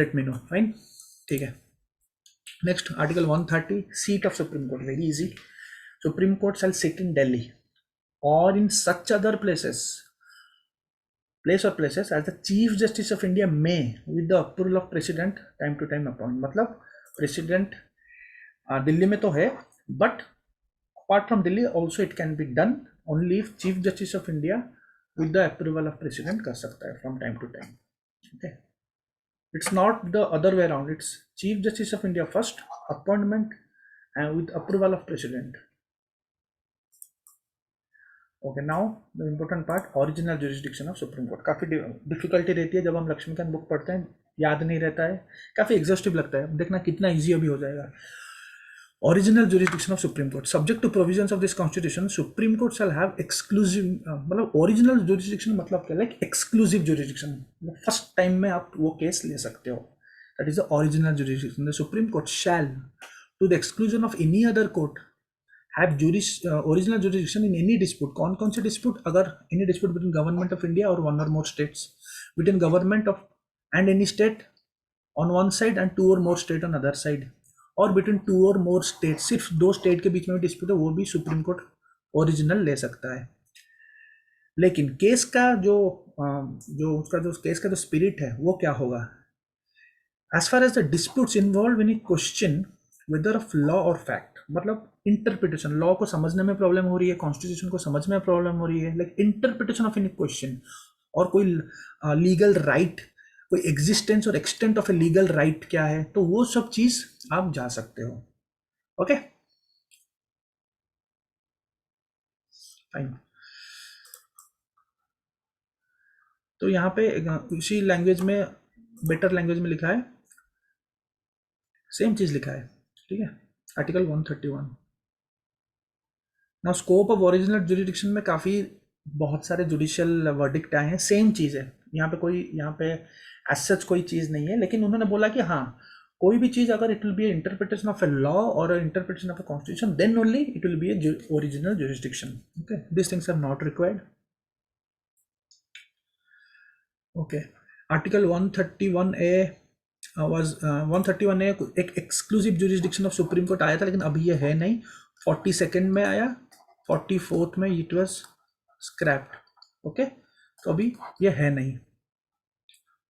S1: let me know. Fine. ठीक है. Next, Article 130, seat of Supreme Court. Very easy. Supreme Court shall sit in Delhi or in such other places as the Chief Justice of India may, with the approval of President, time to time appoint. मतलब President Delhi में तो है, but apart from Delhi also it can be done only if Chief Justice of India with the approval of President कर सकता है from time to time. Okay, it's not the other way around. It's Chief Justice of India first, appointment and with approval of President. Okay, now the important part, original jurisdiction of supreme court. काफ़ी difficulty रहती है जब हम Laxmikant book पढ़ते हैं, याद नहीं रहता है, काफ़ी एग्जॉस्टिव लगता है. देखना कितना इजी अभी हो जाएगा. Original jurisdiction of supreme court. Subject to provisions of this constitution, supreme court shall have exclusive, मतलब ओरिजिनल जुरिस्डिक्शन मतलब क्या, like exclusive jurisdiction, first time में आप वो केस ले सकते हो, that is the original jurisdiction. The supreme court shall, to the exclusion of any other court, have original jurisdiction in any dispute. कौन कौन से dispute? अगर any dispute between government of India or one or more states, between government of and any state on one side and two or more state on other side, और between two or more states, सिर्फ दो state के बीच में dispute है, वो भी supreme court original ले सकता है. लेकिन केस का जो उसका जो केस का जो स्पिरिट है वो क्या होगा? As far as the disputes involve in a question whether of law or fact, मतलब इंटरप्रिटेशन, लॉ को समझने में प्रॉब्लम हो रही है, कॉन्स्टिट्यूशन को समझने में प्रॉब्लम हो रही है, like interpretation of any question, और कोई लीगल राइट, कोई एग्जिस्टेंस और extent of a legal right क्या है, तो वो सब चीज आप जा सकते हो. Okay fine. तो यहाँ पे इसी लैंग्वेज में, बेटर लैंग्वेज में लिखा है, सेम चीज लिखा है. ठीक है, article 131. Now scope of original jurisdiction में काफ़ी बहुत सारे जुडिशियल वर्डिक्ट आए हैं, सेम चीज़ है. यहाँ पे एज सच कोई चीज़ नहीं है, लेकिन उन्होंने बोला कि हाँ, कोई भी चीज़ अगर it will be interpretation of a law और interpretation of a constitution, then only it will be a original jurisdiction. Okay, this things are not required. Okay, article 131A was 131A एक exclusive jurisdiction of supreme court आया था, लेकिन अभी ये है नहीं. 42nd में आया, 44th में इट वाज स्क्रैप्ड. ओके, तो अभी ये है नहीं,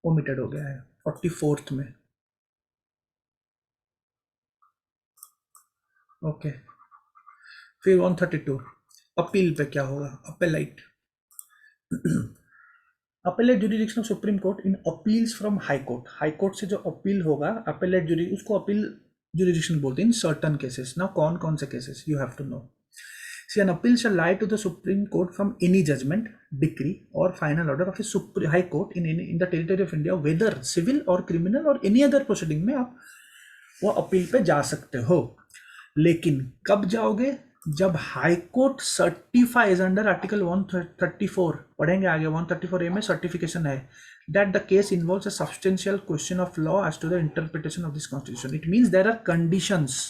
S1: ओमिटेड हो गया है 44th में. ओके, फिर 132 अपील पे क्या होगा? Appellate. Appellate jurisdiction of supreme court in appeals from high court. High court से जो अपील होगा, अपेलेट जुरी, उसको अपील जुरिडिक्शन बोलते हैं इन सर्टन केसेस. ना कौन कौन से cases you have to know. See, an appeal shall lie to the Supreme Court from any judgment, decree, or final order of a High Court in the territory of India, whether civil or criminal or any other proceeding में आप वो appeal पे जा सकते हो. लेकिन कब जाओगे? जब high court certifies under article 134, पढ़ेंगे आगे, 134A में सर्टिफिकेशन है, that the case involves a substantial question of law as to the interpretation of this constitution. It means there are conditions.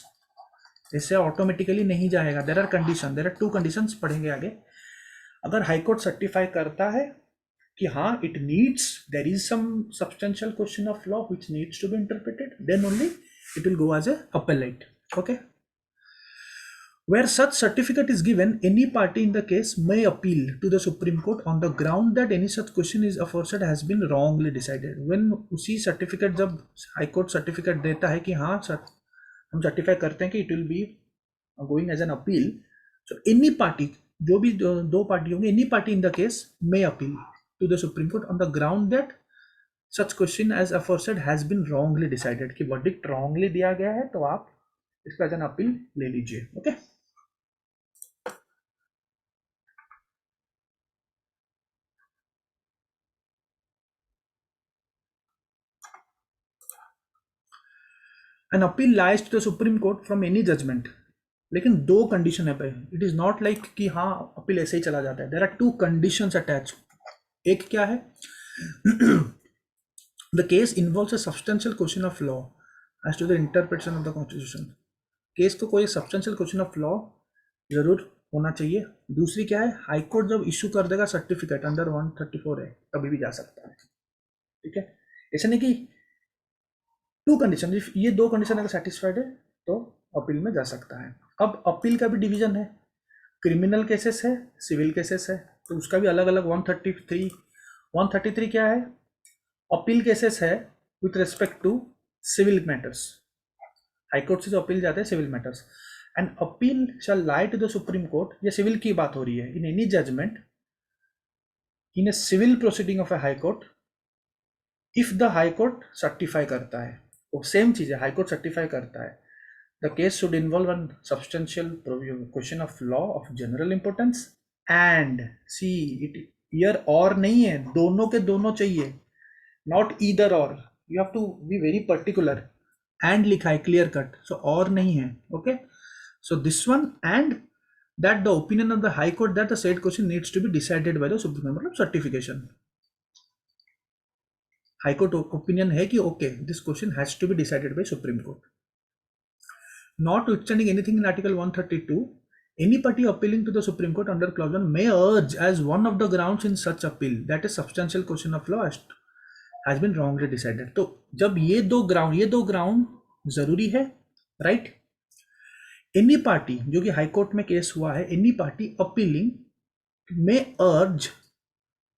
S1: इससे ऑटोमेटिकली नहीं जाएगा. There are condition, there are 2 conditions, पढ़ेंगे आगे. अगर हाई कोर्ट सर्टिफाई करता है कि हाँ, it needs, there is some substantial question of law which needs to be interpreted, then only it will go as a appellate. Okay, where such certificate is given, any party in the case may appeal to the Supreme Court on the ground that any such question is aforesaid has been wrongly decided. When उसी certificate, जब high court certificate देता है कि हाँ sir, हम certify करते हैं कि it will be going as an appeal, so any party, जो भी दो पार्टी होंगे, any party in the case may appeal to the supreme court on the ground that such question as aforesaid has been wrongly decided, कि verdict wrongly दिया गया है, तो आप इसका एज एन अपील ले लीजिए. Okay, an appeal lies to the supreme court from any judgment. लेकिन 2 कंडीशन है भाई. इट इज नॉट लाइक कि हाँ अपील ऐसे ही चला जाता है. There are 2 conditions attach. एक क्या है? The case involves a substantial question of law as to the interpretation of the constitution. Case को कोई सब्सटेंशियल क्वेश्चन ऑफ लॉ जरूर होना चाहिए. दूसरी क्या है? हाई कोर्ट जब इशू कर देगा सर्टिफिकेट अंडर 134 है, तभी भी जा सकता है. ठीक है, ऐसा नहीं कि 2 कंडीशन, ये 2 कंडीशन अगर सेटिस्फाइड है तो अपील में जा सकता है. अब अपील का भी डिवीजन है, क्रिमिनल केसेस है, सिविल केसेस है, तो उसका भी अलग अलग. 133 क्या है? अपील केसेस है with respect to civil matters. High court से जो अपील जाते हैं civil matters. And appeal shall lie to the supreme court, ये सिविल की बात हो रही है, in any judgment in a civil proceeding of a high court, if the high court certify करता है, वो सेम चीज है, हाई कोर्ट सर्टिफाई करता है, the case should involve an substantial question of law of general importance and see it, either or नहीं है, दोनों के दोनों चाहिए, not either or. You have to be very particular. And लिखा है क्लियर कट, सो और नहीं है. Okay, so this one and that the opinion of the high court that the said question needs to be decided by the supreme court, मतलब certification. High court opinion है कि okay this question has to be decided by supreme court. Notwithstanding anything in article 132, Any party appealing to the Supreme Court under clause 1 may urge as one of the grounds in such appeal that a substantial question of law has been wrongly decided. तो जब ये दो ground जरूरी है, right? Any party जो कि high court में case हुआ है, एनी पार्टी अपीलिंग में अर्ज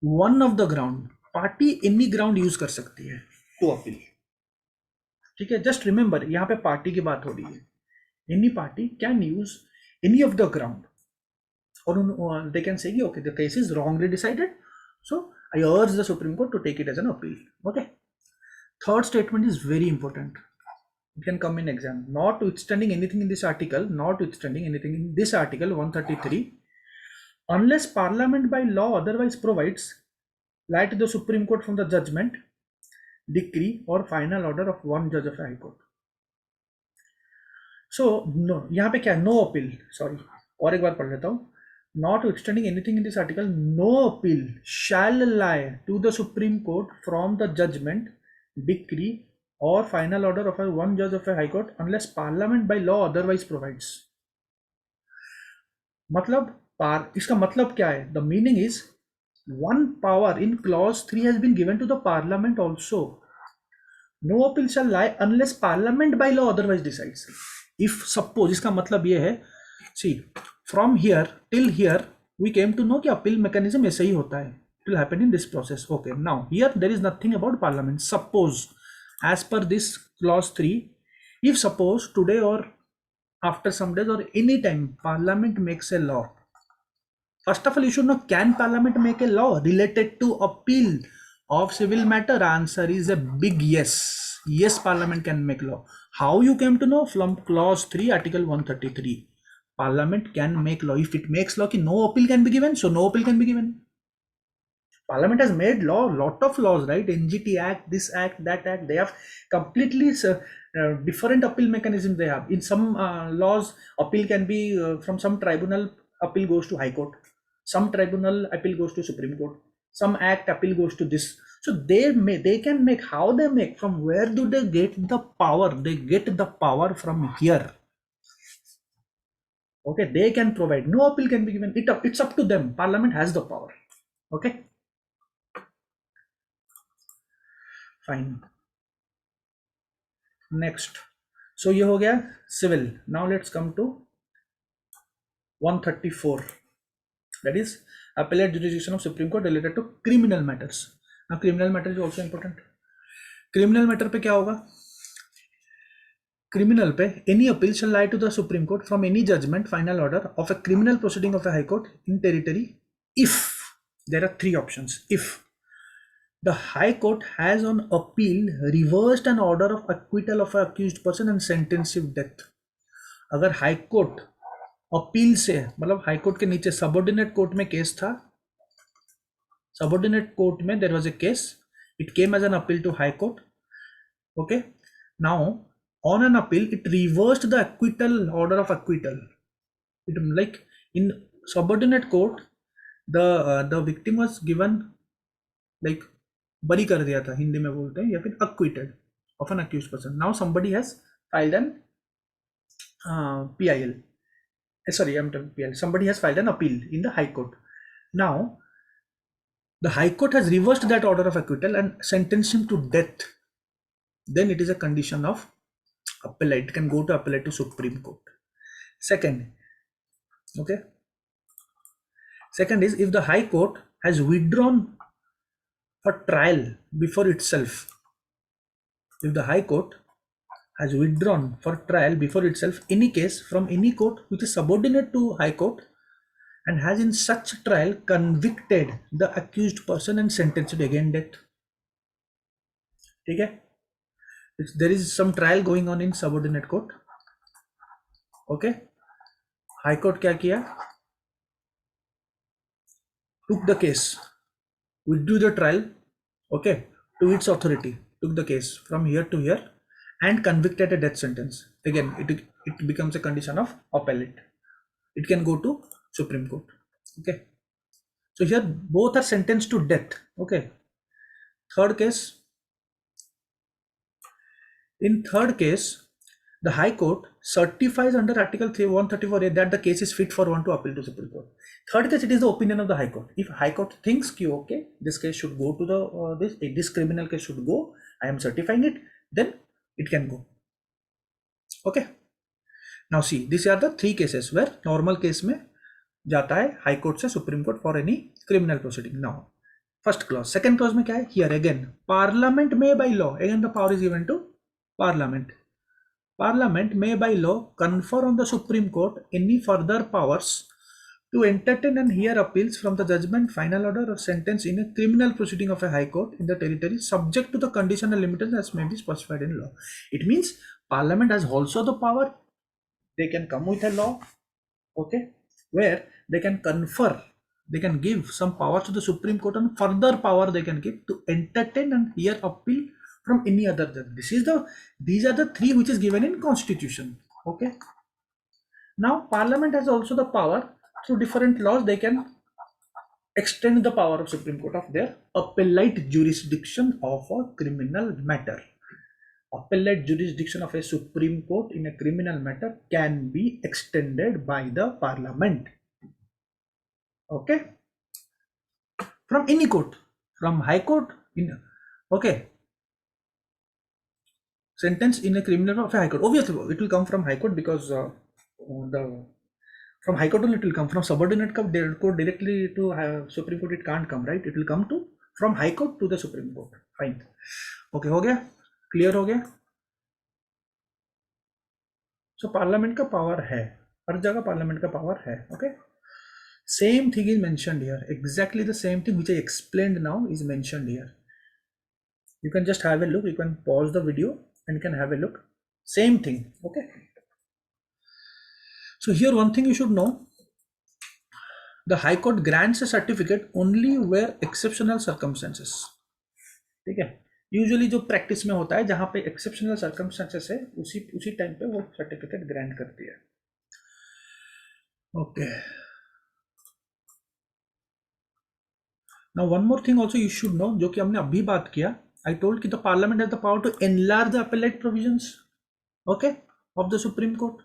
S1: one of the ground, party any ground use कर सकती है टू अपील, ठीक है? जस्ट रिमेंबर यहां पे पार्टी की बात हो रही है. Any party can use any of the ground, or they can say okay, the case is wrongly decided, so I urge the Supreme Court to take it as an appeal. Okay, third statement is very important, it can come in exam. Notwithstanding anything in this article, 133, unless Parliament by law otherwise provides, lie to the Supreme Court from the judgment, decree or final order of one judge of the High Court. So no, यहाँ पे क्या है? No appeal, sorry और एक बार पढ़ लेता हूँ. Not extending anything in this article, no appeal shall lie to the supreme court from the judgment, decree or final order of one जज of a high court unless parliament by law otherwise provides. मतलब इसका मतलब क्या है? The meaning is one power in clause 3 has been given to the parliament also. No appeal shall lie unless parliament by law otherwise decides. If suppose, इसका मतलब ये है, see from here till here we came to know कि appeal mechanism ऐसे ही होता है, it will happen in this process. Okay, now here there is nothing about parliament. Suppose as per this clause 3, if suppose today और after some days और any time parliament makes a law, first of all you should know, can parliament make a law related to appeal of civil matter? Answer is a big yes. Yes, Parliament can make law. How you came to know? From clause 3, article 133. Parliament can make law. If it makes law, no appeal can be given, so no appeal can be given. Parliament has made law, lot of laws, right? NGT Act, this act, that act. They have completely different appeal mechanisms they have. In some laws, appeal can be from some tribunal, appeal goes to High Court. Some tribunal, appeal goes to Supreme Court. Some act, appeal goes to this. So they can make, how they make, from where do they get the power? They get the power from here. Okay, they can provide. No appeal can be given. It's up to them. Parliament has the power. Okay, fine. Next, so ये हो गया civil. Now let's come to 134. That is appellate jurisdiction of Supreme Court related to criminal matters. Now criminal matter is also important. Criminal matter पे क्या होगा? Criminal पे any appeal shall lie to the Supreme Court from any judgment, final order of a criminal proceeding of a High Court in territory if there are 3 options. If the High Court has on appeal reversed an order of acquittal of an accused person and sentenced him to death. अगर High Court appeal से, मतलब high court के नीचे subordinate court में case था, subordinate court में there was a case, it came as an appeal to high court. Okay, now on an appeal it reversed the acquittal order of acquittal. It like in subordinate court the victim was given, like बरी कर दिया था, हिंदी में बोलते हैं, या फिर acquitted of an accused person. Now somebody has filed an PIL. Sorry, I'm talking PIL. Somebody has filed an appeal in the High Court. Now the High Court has reversed that order of acquittal and sentenced him to death. Then it is a condition of appellate. It can go to appellate to Supreme Court. Second, okay. Second is if the High Court has withdrawn for trial before itself. If the High Court has withdrawn for trial before itself any case from any court which is subordinate to High Court and has in such trial convicted the accused person and sentenced again death. ठीक है? There is some trial going on in subordinate court. Okay? High Court क्या किया? Took the case, withdrew the trial, okay, to its authority, took the case from here to here and convicted a death sentence. Again, it becomes a condition of appellate. It can go to Supreme Court. Okay, so here both are sentenced to death. Okay, third case. In third case, the High Court certifies under Article 134A that the case is fit for one to appeal to Supreme Court. Third case, it is the opinion of the High Court. If High Court thinks ki okay, this case should go to the this criminal case should go, I am certifying it, then it can go. Okay. Now see, these are the three cases where normal case में जाता है High Court से Supreme Court for any criminal proceeding. Now, first clause, second clause में क्या है? Here again, Parliament may by law, again the power is given to Parliament. Parliament may by law confer on the Supreme Court any further powers to entertain and hear appeals from the judgment, final order or sentence in a criminal proceeding of a High Court in the territory subject to the conditional limitations as may be specified in law. It means Parliament has also the power. They can come with a law, okay, where they can confer, they can give some power to the Supreme Court, and further power they can give to entertain and hear appeal from any other judge. These are the three which is given in Constitution. Okay. Now Parliament has also the power through different laws. They can extend the power of Supreme Court of their appellate jurisdiction of a criminal matter. Appellate jurisdiction of a Supreme Court in a criminal matter can be extended by the Parliament. Okay. From any court, from High Court in, okay, sentence in a criminal of a High Court. Obviously, it will come from High Court because from High Court only it will come. From subordinate court directly to Supreme Court it can't come, right? It will come to from High Court to the Supreme Court. Fine. Okay, हो गया? Clear हो गया? So Parliament का power है. हर जगह Parliament का power है. Okay. Same thing is mentioned here. Exactly the same thing which I explained now is mentioned here. You can just have a look. You can pause the video and you can have a look. Same thing. Okay. So here one thing you should know. The High Court grants a certificate only where exceptional circumstances. ठीक है. Usually जो practice में होता है जहां पे exceptional circumstances है उसी टाइम पे वो सर्टिफिकेट ग्रांट करती है. Okay. Now one more thing also you should know, जो कि हमने अभी बात किया. आई टोल्ड कि the parliament has the power to enlarge the appellate provisions, okay, of the supreme court.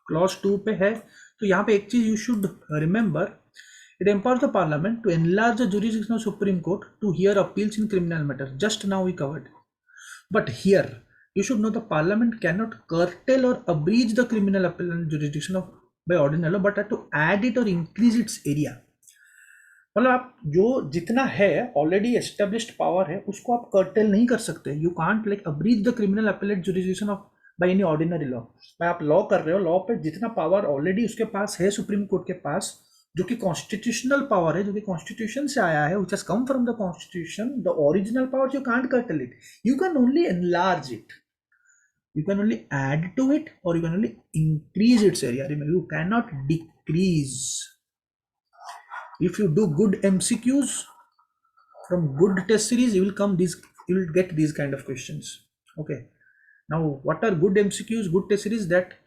S1: Clause 2 पे है. तो यहाँ पे एक चीज you should remember, it empowers the Parliament to enlarge the jurisdiction of Supreme Court to hear appeals in criminal matters. Just now we covered. But here, you should know the Parliament cannot curtail or abridge the criminal appellate jurisdiction of by ordinary law, but have to add it or increase its area. मतलब आप जो जितना है already established power है उसको आप cartel नहीं कर सकते. You can't like abridge the criminal appellate jurisdiction of by any ordinary law. भाई आप लॉ कर रहे हो, लॉ पे जितना पावर ऑलरेडी उसके पास है सुप्रीम कोर्ट के पास, जो कि कॉन्स्टिट्यूशनल पावर है, जो कि कॉन्स्टिट्यूशन से आया है, which has come from the constitution, the original power, you can't cartel it. You can only enlarge it, you can only add to it, or you can only increase its area. Remember, you cannot decrease. If you do good MCQs from good test series, you will get these kind of questions. Okay. Now, what are good MCQs, good test series? That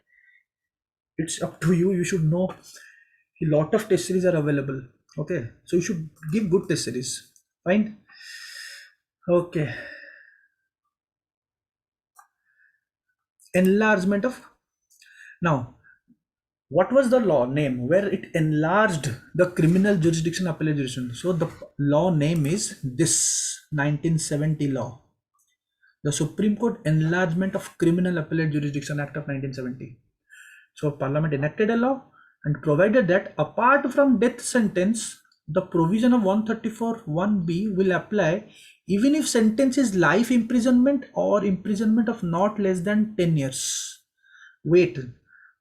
S1: it's up to you. You should know a lot of test series are available. Okay. So you should give good test series. Fine. Okay. Enlargement of, now what was the law name where it enlarged the criminal jurisdiction appellate jurisdiction? So the law name is this 1970 law, the Supreme Court Enlargement of Criminal Appellate Jurisdiction Act of 1970. So Parliament enacted a law and provided that apart from death sentence, the provision of 134(1)(b) will apply even if sentence is life imprisonment or imprisonment of not less than 10 years. Wait,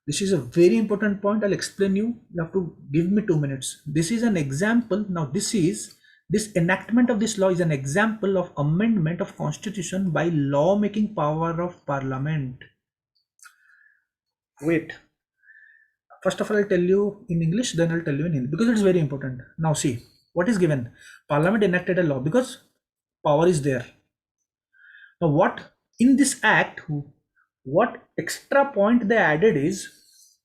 S1: this is a very important point. I'll explain you. You have to give me 2 minutes. This is an example. Now this enactment of this law is an example of amendment of constitution by law-making power of Parliament. Wait. First of all, I'll tell you in English, then I'll tell you in Hindi, because it's very important. Now see, what is given? Parliament enacted a law because power is there. Now what in this act, what extra point they added is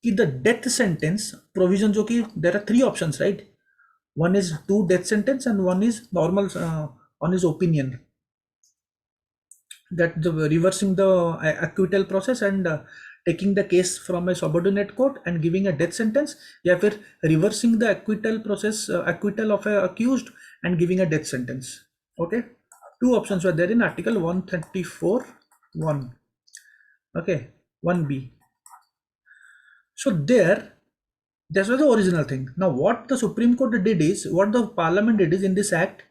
S1: the death sentence provision, jo ki there are 3 options, right? One is 2 death sentence and one is normal, one is opinion, that the reversing the acquittal process and taking the case from a subordinate court and giving a death sentence, या फिर reversing the acquittal process, acquittal of a accused and giving a death sentence. Okay, two options were there in article 134(1). Okay, 1B. So that was the original thing. Now what the Supreme Court did is, what the Parliament did is, in this act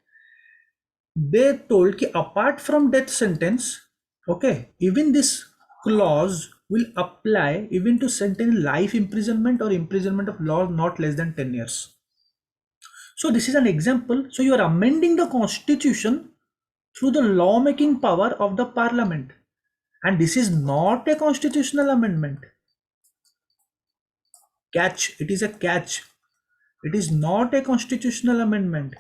S1: they told कि apart from death sentence, okay, even this clause will apply even to sentence life imprisonment or imprisonment of law not less than 10 years. So this is an example. So you are amending the constitution through the lawmaking power of the Parliament, and this is not a constitutional amendment. Catch, it is a catch. It is not a constitutional amendment.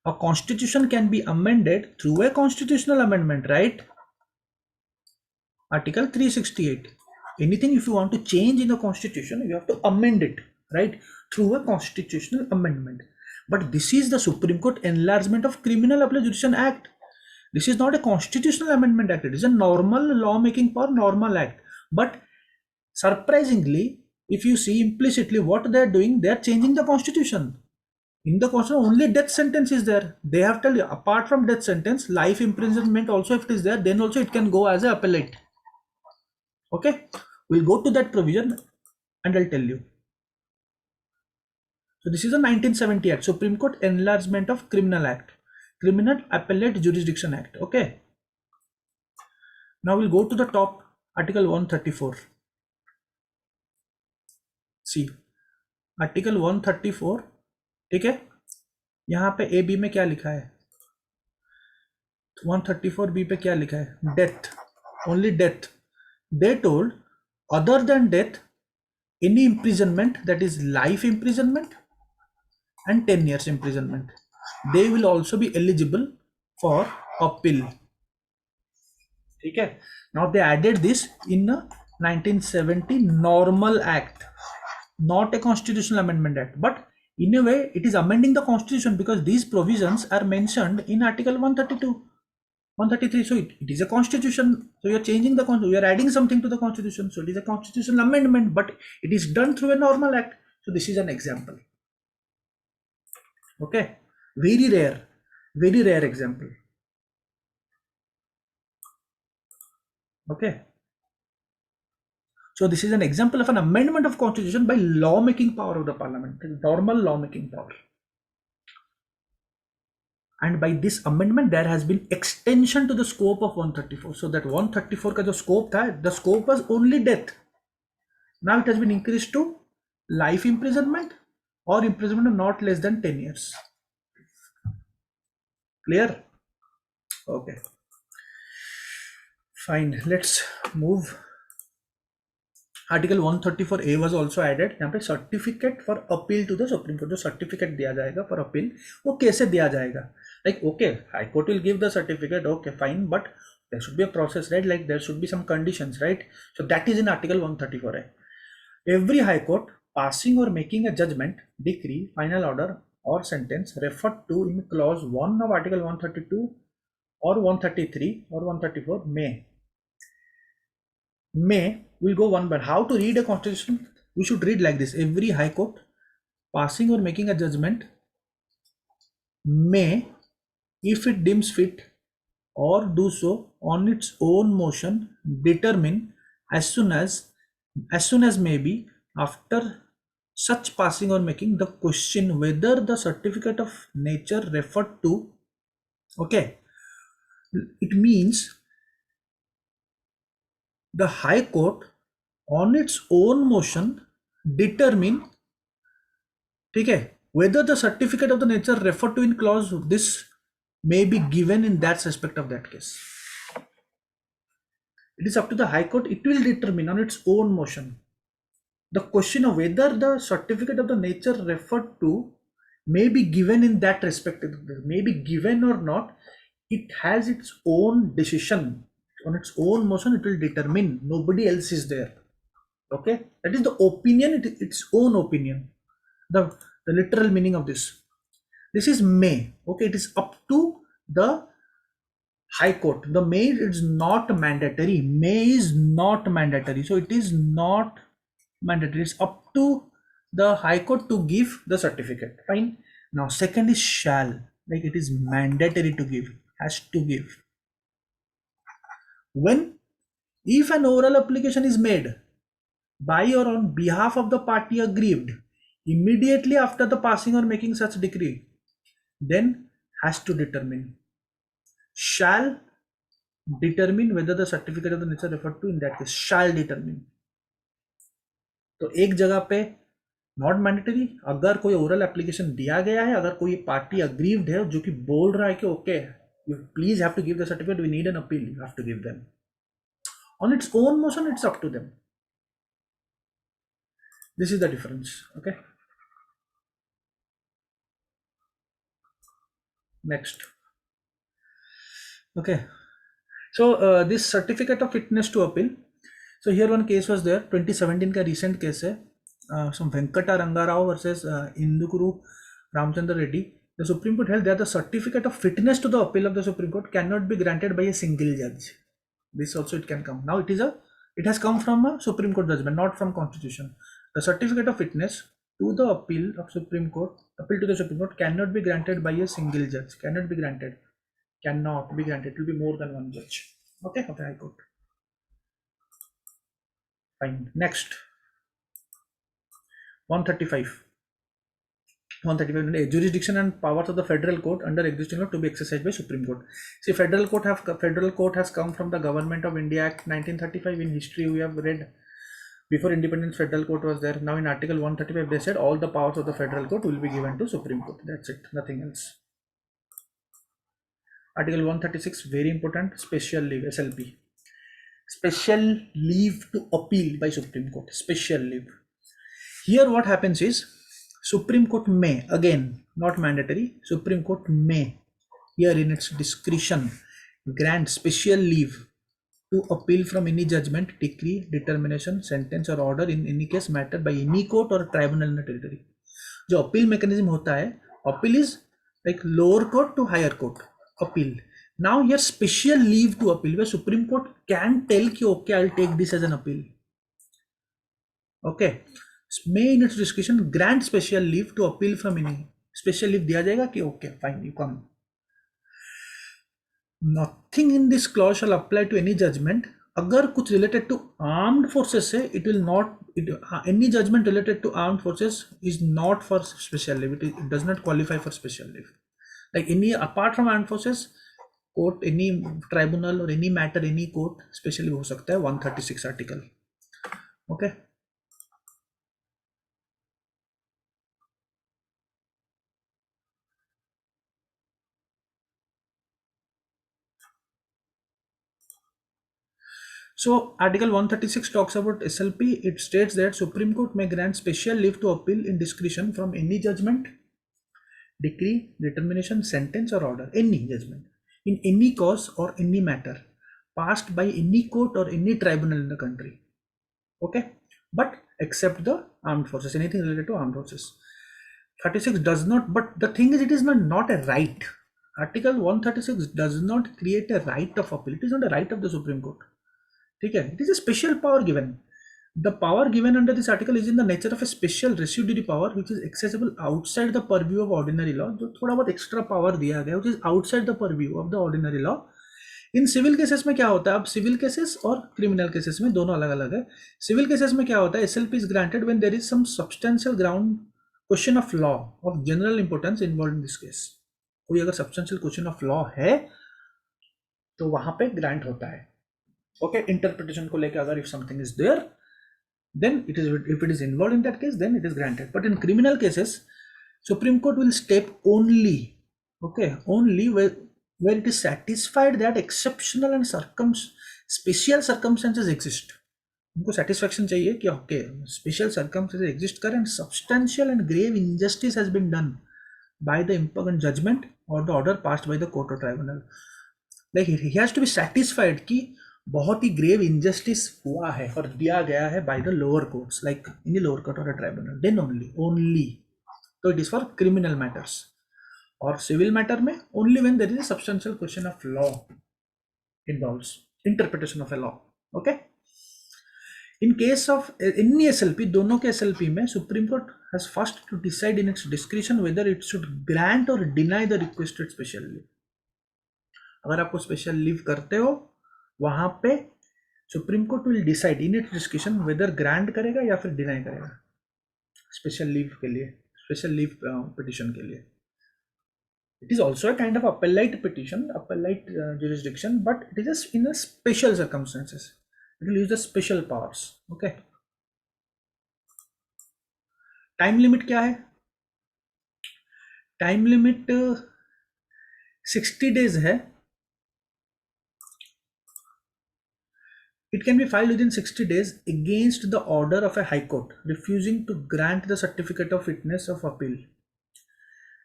S1: A constitution can be amended through a constitutional amendment, right? Article 368. Anything if you want to change in the constitution, you have to amend it, right? Through a constitutional amendment. But this is the Supreme Court enlargement of Criminal Appellate Jurisdiction Act. This is not a constitutional amendment act. It is a normal lawmaking power, normal act. But surprisingly, if you see implicitly what they are doing, they are changing the constitution. In the constitution, only death sentence is there. They have told you, apart from death sentence, life imprisonment also, if it is there, then also it can go as a appellate. Okay, we'll go to that provision and I'll tell you. So this is a 1970 Act, Supreme Court Enlargement of Criminal Act, Criminal Appellate Jurisdiction Act. Okay. Now we'll go to the top, Article 134. See, Article 134, ठीक है, यहाँ पे A B में क्या लिखा है? 134B पे क्या लिखा है? Death, only death. They told, other than death, any imprisonment, that is life imprisonment and 10 years imprisonment, they will also be eligible for appeal. Okay. Now they added this in a 1970 Normal Act, not a constitutional amendment act, but in a way it is amending the constitution because these provisions are mentioned in Article 132. 133, so it is a constitution, so you are changing the constitution, you are adding something to the constitution, so it is a constitutional amendment, but it is done through a normal act. So this is an example. Okay, very rare example. Okay, so this is an example of an amendment of constitution by lawmaking power of the Parliament, normal lawmaking power. And by this amendment there has been extension to the scope of 134. So that 134 का जो scope था, the scope was only death. Now it has been increased to life imprisonment or imprisonment of not less than 10 years. Clear? Okay. Fine. Let's move. Article 134A was also added. यहाँ पे certificate for appeal to the Supreme Court, जो certificate दिया जाएगा for appeal, वो कैसे दिया जाएगा? Like, okay, High Court will give the certificate, okay, fine, but there should be a process, right? Like there should be some conditions, right? So that is in Article 134A. Every High Court passing or making a judgment, decree, final order or sentence referred to in clause 1 of Article 132 or 133 or 134 may will go one by. How to read a constitution? We should read like this: every High Court passing or making a judgment may, if it deems fit or do so on its own motion, determine as soon as may be after such passing or making the question whether the certificate of nature referred to, okay, it means the High Court on its own motion determine, okay, whether the certificate of the nature referred to in clause this may be given in that respect of that case. It is up to the High Court, it will determine on its own motion the question of whether the certificate of the nature referred to may be given in that respect, may be given or not. It has its own decision, on its own motion it will determine, nobody else is there. Okay, that is the opinion, its own opinion, the literal meaning of this. This is may. Okay, it is up to the High Court. The may is not mandatory. May is not mandatory. So it is not mandatory. It's up to the High Court to give the certificate. Fine. Now second is shall. Like it is mandatory to give. Has to give. When if an oral application is made by or on behalf of the party aggrieved immediately after the passing or making such decree, then has to determine. Shall determine whether the certificate of the nature referred to in that case. Shall determine. तो एक जगह पे not mandatory, अगर कोई oral application दिया गया है, अगर कोई पार्टी अग्रीव्ड है जो कि बोल रहा है कि okay you please have to give the certificate, we need an appeal, you have to give them on its own motion. It's up to them. This is the difference. Okay, next. Okay, so this certificate of fitness to appeal. So here one case was there, 2017 का recent case है, some Venkata Rangarao versus Indukuru Ramchandra Reddy. The Supreme Court held that the certificate of fitness to the appeal of the Supreme Court cannot be granted by a single judge. This also it can come. Now it has come from a Supreme Court judgment, not from Constitution. The certificate of fitness to the appeal of Supreme Court, appeal to the Supreme Court cannot be granted by a single judge. Cannot be granted. Cannot be granted. It will be more than one judge. Okay, of the High Court. Fine. Next, 135. 135 jurisdiction and powers of the federal court under existing law to be exercised by Supreme Court. See, federal court has come from the Government of India Act 1935. In history we have read, before independence federal court was there. Now in article 135 they said all the powers of the federal court will be given to Supreme Court. That's it, nothing else. Article 136, very important, special leave, SLP. Special leave to appeal by Supreme Court. Special leave. Here what happens is, Supreme Court may, again not mandatory, Supreme Court may, here in its discretion, grant special leave to appeal from any judgment, decree, determination, sentence or order in any case matter by any court or tribunal in the territory. जो appeal mechanism होता है, appeal is like lower court to higher court, appeal. Now here special leave to appeal, where Supreme Court can tell कि okay, I'll take this as an appeal. Okay, may in its discretion grant special leave to appeal from any. Special leave दिया जाएगा कि okay, fine, you come. Nothing in this clause shall apply to any judgment. अगर कुछ related to armed forces है, it will not. Any judgment related to armed forces is not for special leave. It does not qualify for special leave. Like any apart from armed forces, court, any tribunal or any matter, any court special leave हो सकता है. 136 article. Okay. So Article 136 talks about SLP. It states that Supreme Court may grant special leave to appeal in discretion from any judgment, decree, determination, sentence or order, any judgment, in any cause or any matter, passed by any court or any tribunal in the country. Okay, but except the armed forces, anything related to armed forces. 36 does not, but the thing is, it is not a right. Article 136 does not create a right of appeal. It is not a right of the Supreme Court. It is a special power given. The power given under this article is in the nature of a special residuary power which is accessible outside the purview of ordinary law. जो थोड़ा बहुत extra power दिया गया, which is outside the purview of the ordinary law. इन civil cases में क्या होता है, अब सिविल केसेस और क्रिमिनल केसेस में दोनों अलग अलग है. सिविल केसेस में क्या होता है, SLP is granted when there is some substantial ground question of law of general importance involved in this case. कोई अगर substantial question of law है तो वहां पे ग्रांट होता है. Okay, interpretation को लेके अगर if something is there, then it is, if it is involved in that case, then it is granted. But in criminal cases, Supreme Court will step only, okay, only where it is satisfied that exceptional and special circumstances exist. उनको satisfaction चाहिए कि okay, special circumstances exist कर and substantial and grave injustice has been done by the impugned judgment or the order passed by the court or tribunal. Like he has to be satisfied कि बहुत ही grave injustice हुआ है और दिया गया है by the lower courts, like in the lower court और tribunal, then only. तो it is for criminal matters. और सिविल मैटर में only when there is a substantial question of law involves interpretation of a law. Okay. In case of any SLP, दोनों के SLP में Supreme Court has first to decide in its discretion whether it should grant or deny the requested special leave. अगर आपको special leave करते हो वहां पे supreme court will decide in its discussion whether grant करेगा या फिर डिनाई करेगा स्पेशल लीव के लिए, स्पेशल लीव पिटिशन के लिए. It is also a kind of appellate petition, appellate jurisdiction, but it is just in a special circumstances. It will use the special powers. Okay. Time limit क्या है? Time limit 60 days है. It can be filed within 60 days against the order of a high court refusing to grant the certificate of fitness of appeal.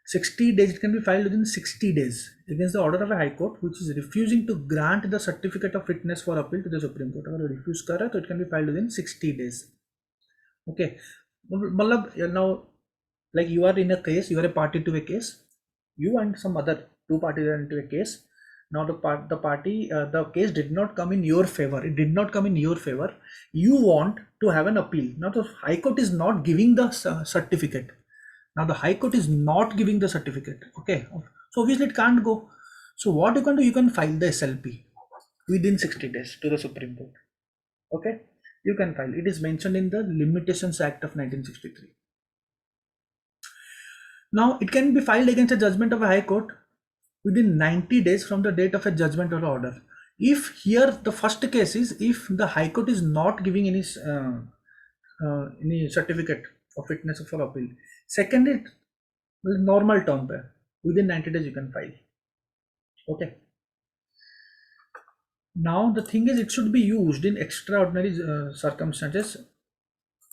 S1: 60 days, it can be filed within 60 days against the order of a high court which is refusing to grant the certificate of fitness for appeal to the Supreme Court. अगर refuse कर रहा है तो it can be filed within 60 days. Okay. मतलब now like you are in a case, you are a party to a case, you and some other two parties are into a case. Now the case did not come in your favor. It did not come in your favor. You want to have an appeal. Now the High Court is not giving the certificate. Now the High Court is not giving the certificate. Okay. So obviously it can't go. So what you can do, you can file the SLP within 60 days to the Supreme Court. Okay. You can file. It is mentioned in the Limitations Act of 1963. Now it can be filed against a judgment of a High Court within 90 days from the date of a judgment or order. If here the first case is if the High Court is not giving any certificate of fitness for appeal. Second, it normal term पे within 90 days you can file. Okay. Now the thing is, it should be used in extraordinary circumstances.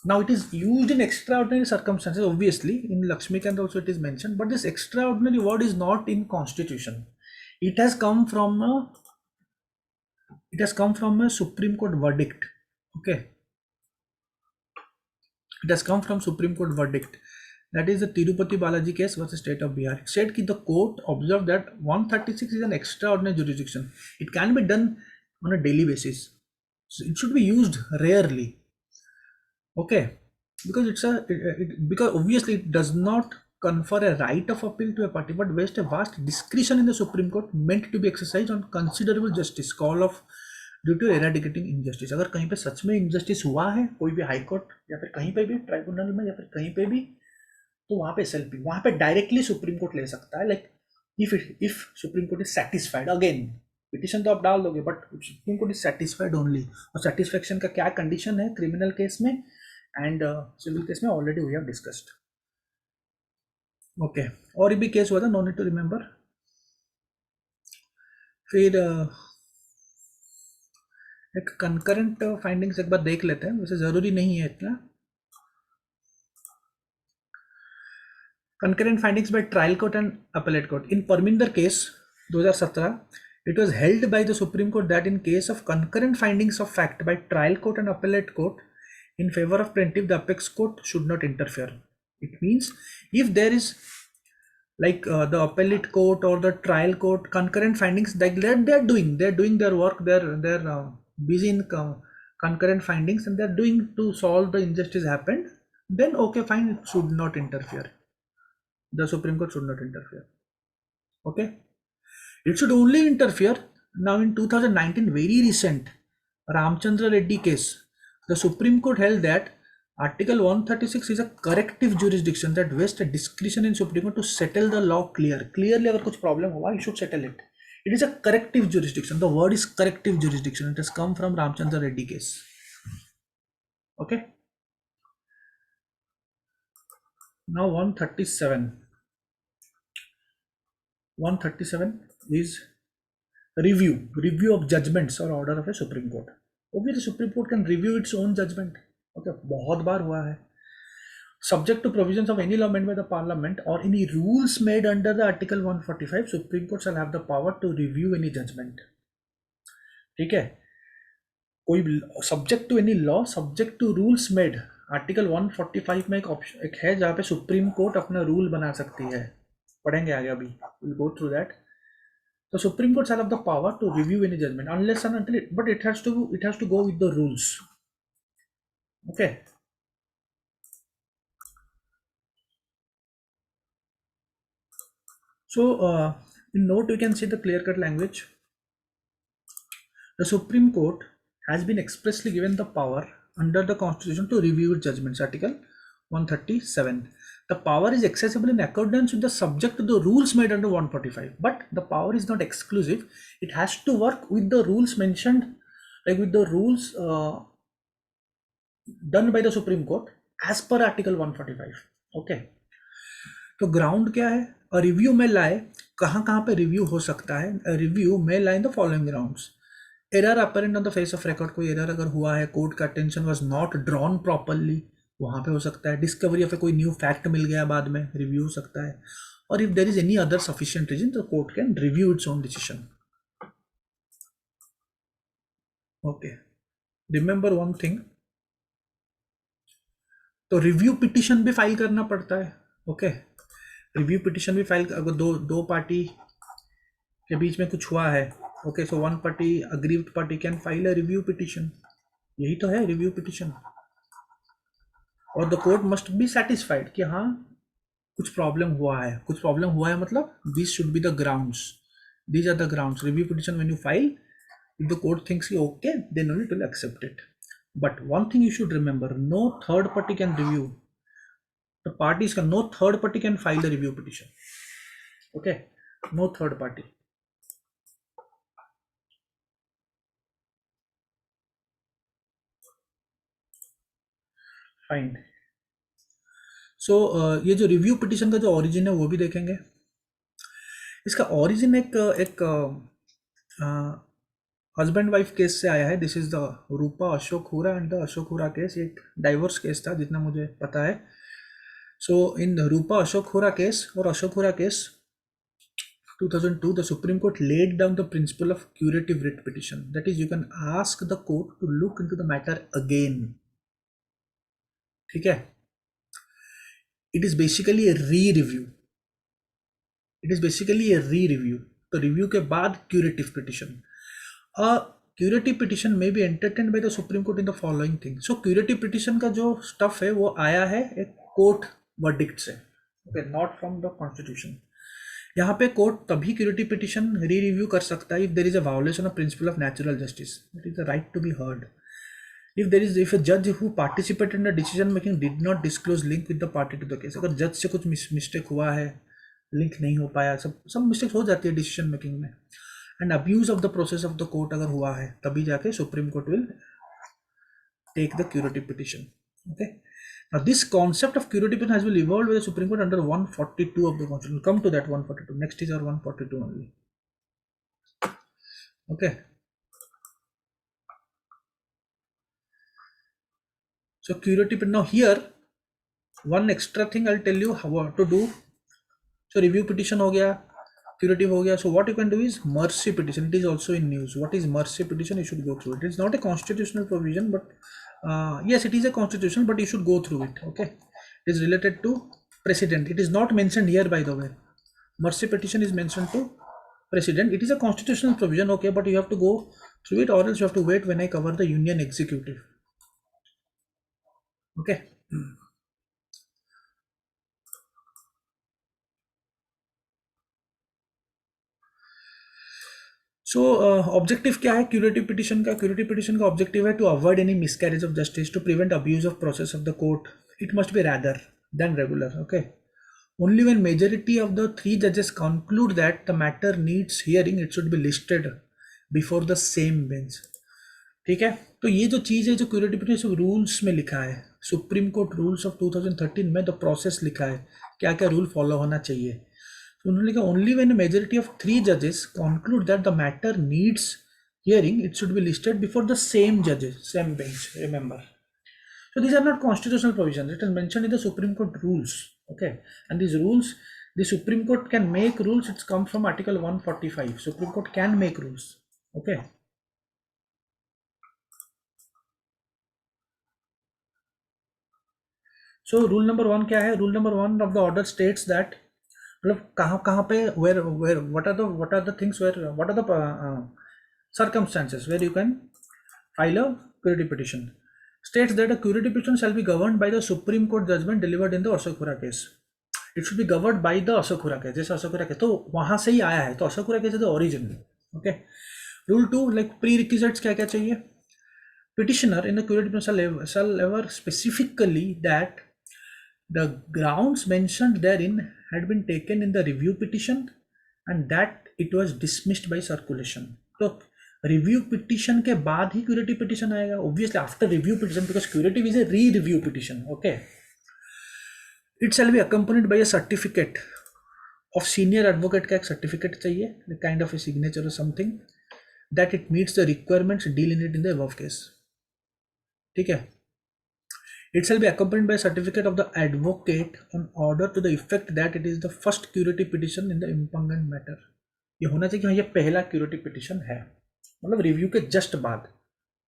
S1: Now it is used in extraordinary circumstances. Obviously, in Lakshmikant also it is mentioned, but this extraordinary word is not in Constitution. It has come from a Supreme Court verdict. Okay. It has come from Supreme Court verdict. That is the Tirupati Balaji case versus State of Bihar. It said that the court observed that 136 is an extraordinary jurisdiction. It can be done on a daily basis. So it should be used rarely. Okay, because because obviously it does not confer a right of appeal to a party, but waste a vast discretion in the Supreme Court meant to be exercised on considerable justice, call of due to eradicating injustice. अगर कहीं पे सच में injustice हुआ है, कोई भी high court या फिर कहीं पे भी ट्राइब्यूनल में या फिर कहीं पे भी, तो वहाँ पे SLP, वहाँ पे डायरेक्टली सुप्रीम कोर्ट ले सकता है. Like if supreme court is satisfied, again petition तो आप डाल दोगे but supreme court is satisfied only. और सेटिस्फेक्शन का क्या कंडीशन है क्रिमिनल केस में एंड सिविल केस में already we have discussed. Okay, और भी केस हुआ था, नो नीड टू रिमेंबर. फिर एक कंकरेंट फाइंडिंग्स एक बार देख लेते हैं, वैसे जरूरी नहीं है इतना. Concurrent findings by trial court and appellate court. In Parminder case 2017, it was held by the Supreme Court that in case of concurrent findings of fact by trial court and appellate court in favor of plaintiff, the apex court should not interfere. It means if there is like the appellate court or the trial court concurrent findings, like they're doing their work, they're busy in concurrent findings and they're doing to solve the injustice happened, then okay, fine, it should not interfere. The Supreme Court should not interfere. Okay, it should only interfere. Now in 2019, very recent Ramchandra Reddy case, the Supreme Court held that Article 136 is a corrective jurisdiction that vests a discretion in Supreme Court to settle the law clearly. अगर कुछ problem हुआ, you should settle it. It is a corrective jurisdiction. The word is corrective jurisdiction. It has come from Ramchandra Reddy case. Okay. Now 137 is review of judgments or order of a Supreme Court. Obviously Supreme Court can review its own judgment. Okay, बहुत बार हुआ है. Subject to provisions of any law made by the Parliament or any rules made under the Article 145, Supreme Court shall have the power to review any judgment. ठीक है, कोई subject to any law, subject to rules made. Article 145 में एक option एक है जहाँ पे supreme court अपना रूल बना सकती है. पढ़ेंगे आगे, अभी we'll go through that. The Supreme Court shall have the power to review any judgment unless and until it, but it has to go with the rules. Okay. So in note you can see the clear-cut language. The Supreme Court has been expressly given the power under the Constitution to review judgments, Article 137. The power is accessible in accordance with the subject to the rules made under 145, but the power is not exclusive. It has to work with the rules mentioned, like with the rules done by the Supreme Court as per Article 145. Okay. तो ground क्या है? अ review में लाए, कहाँ पे review हो सकता है? अ रिव्यू में लाए in the following grounds: error apparent on the face of record, कोई एरर अगर हुआ है, कोर्ट का attention was not drawn properly, वहां पे हो सकता है। डिस्कवरी ऑफ कोई न्यू फैक्ट मिल गया बाद में, रिव्यू हो सकता है। और if there is any other sufficient reason the court can review its own decision. Okay, remember one thing, तो रिव्यू पिटिशन भी फाइल करना पड़ता है। ओके, रिव्यू पिटिशन भी फाइल, अगर दो पार्टी के बीच में कुछ हुआ है, okay, so one party, aggrieved party can file a review petition. यही तो है रिव्यू पिटिशन। और the court must be satisfied कि हाँ कुछ प्रॉब्लम हुआ है, कुछ प्रॉब्लम हुआ है मतलब this should be the grounds, these are the grounds. Review petition when you file, if the court thinks you okay, then only it will accept it. But one thing you should remember, no third party can review. The parties can, no third party can file the review petition. Okay, no third party. Fine. So ये जो review petition का जो origin है वो भी देखेंगे। इसका origin एक हस्बैंड वाइफ केस से आया है। This is the Rupa Ashok Hurra and the Ashok हुरा केस। एक डाइवोर्स केस था जितना मुझे पता है। सो इन रूपा अशोक हुरा केस और अशोक हुरा case 2002, the Supreme Court laid down the principle of curative writ petition. That is, you can ask the court to look into the matter again. ठीक है? It is basically a re-review. It is basically a re-review. तो review के बाद curative petition. A curative petition may be entertained by the Supreme Court in the following thing. So curative petition का जो stuff है वो आया है एक court verdict से. Okay, not from the Constitution. यहाँ पे कोर्ट तभी क्यूरेटिव पिटिशन री रिव्यू कर सकता है if there is a violation of principle of natural justice, it is the right to be heard. If a जज who participated in the decision making did not disclose link with the party to the case, अगर जज से कुछ mistake हुआ है, link नहीं हो पाया, सब मिस्टेक्स हो जाती है डिसीजन मेकिंग में, and abuse of the process of the court अगर हुआ है, तभी जाके supreme court will take the curative petition. Okay, now this concept of curative petition has been evolved by the Supreme Court under 142 of the Constitution. Come to that 142. Next is our 142 only. Okay. So curative, now here one extra thing I'll tell you how to do. So review petition हो गया, curative हो गया. So what you can do is mercy petition. It is also in news. What is mercy petition? You should go through it. It's not a constitutional provision, but yes, it is a constitutional, but you should go through it. Okay, it is related to precedent. It is not mentioned here, by the way. Mercy petition is mentioned to precedent. It is a constitutional provision, okay, but you have to go through it, or else you have to wait when I cover the union executive. Okay. So objective क्या है curative petition का? Curative petition का objective है to avoid any miscarriage of justice, to prevent abuse of process of the court. It must be rather than regular. Okay, only when majority of the 3 judges conclude that the matter needs hearing, it should be listed before the same bench. ठीक है, तो ये जो चीज़ है जो curative petition rules में लिखा है, सुप्रीम कोर्ट रूल्स ऑफ 2013 में द प्रोसेस लिखा है, क्या क्या रूल फॉलो होना चाहिए. उन्होंने लिखा ओनली व्हेन मेजॉरिटी ऑफ 3 जजेस conclude that the matter needs hearing, it should be listed before the same जजेस, same bench. Remember, so these are not constitutional provisions, it is mentioned in the Supreme Court rules. Okay, and these rules, the Supreme Court can make rules. It's come from Article 145. Supreme Court can make rules. Okay, so rule number 1 क्या है? Rule number 1 of the order states that मतलब कहाँ कहाँ पे where what are the things where what are the circumstances where you can file a curate petition. States that a curate petition shall be governed by the Supreme Court judgment delivered in the Asakura case. It should be governed by the Asakura case. जैसे Asakura case तो वहाँ से ही आया है, तो Asakura case is the origin. Okay. Rule 2, like prerequisites क्या क्या चाहिए? Petitioner in the curate petition shall ever specifically that the grounds mentioned therein had been taken in the review petition and that it was dismissed by circulation. तो review petition के बाद ही curative petition आएगा, obviously after review petition, because curative is a re review petition. Okay. It shall be accompanied by a certificate of senior advocate का एक certificate चाहिए, kind of a signature और something that it meets the requirements delineated in the above case. ठीक है. It shall be accompanied by a certificate of the advocate on order to the effect that it is the first curative petition in the impugnant matter. ये होना चाहिए कि हाँ ये पहला curative petition है, मतलब रिव्यू के जस्ट बाद.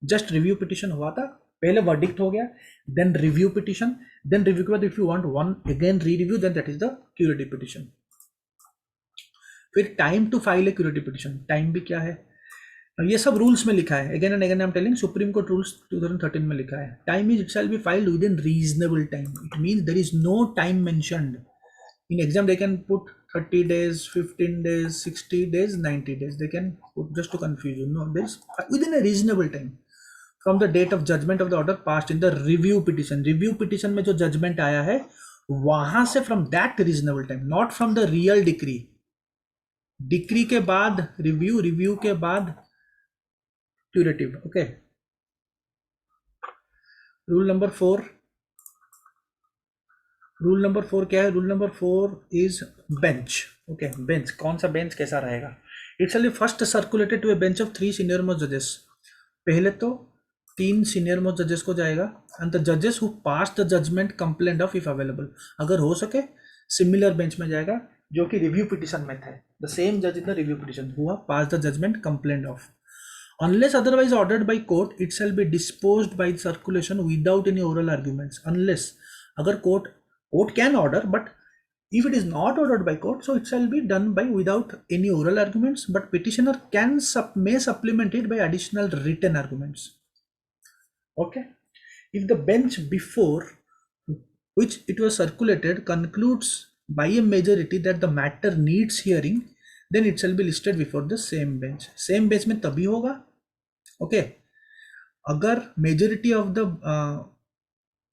S1: जस्ट रिव्यू पिटिशन हुआ था, पहले वर्डिक्ट हो गया, then review petition, then review के बाद if you want one again re review then that is the curative petition. फिर time to file a curative petition, time भी क्या है, ये सब रूल्स में लिखा है. Again and again I am telling, supreme court rules 2013 में लिखा है. Time is it shall be filed within reasonable time. It means there is no time mentioned. In exam they can put 30 days, 15 days, 60 days, 90 days. They can put just to confuse you. No, there is within a reasonable time from the date of judgment of the order passed in the review petition. Review petition में जो judgment आया है वहां से from that reasonable time, not from the real decree. Decree के बाद review, review के बाद curative. Okay. Rule number 4. Rule number 4 क्या है? Rule number 4 is bench. Okay. Bench, कौन सा बेंच कैसा रहेगा? It shall be first circulated to a bench of 3 senior most जजेस. पहले तो 3 सीनियर मोस्ट जजेस को जाएगा एंड द जजेस who pass the judgment complaint of if available. अगर हो सके सिमिलर बेंच में जाएगा जो कि रिव्यू पिटिशन में थे. द सेम जज इन द रिव्यू पिटिशन हुआ pass the judgment complaint of. Unless otherwise ordered by court, it shall be disposed by circulation without any oral arguments. Unless, अगर court can order, but if it is not ordered by court, so it shall be done by without any oral arguments. But petitioner may supplement it by additional written arguments. Okay. If the bench before which it was circulated concludes by a majority that the matter needs hearing, then it shall be listed before the same bench. Same bench में तभी होगा. Okay. अगर majority of the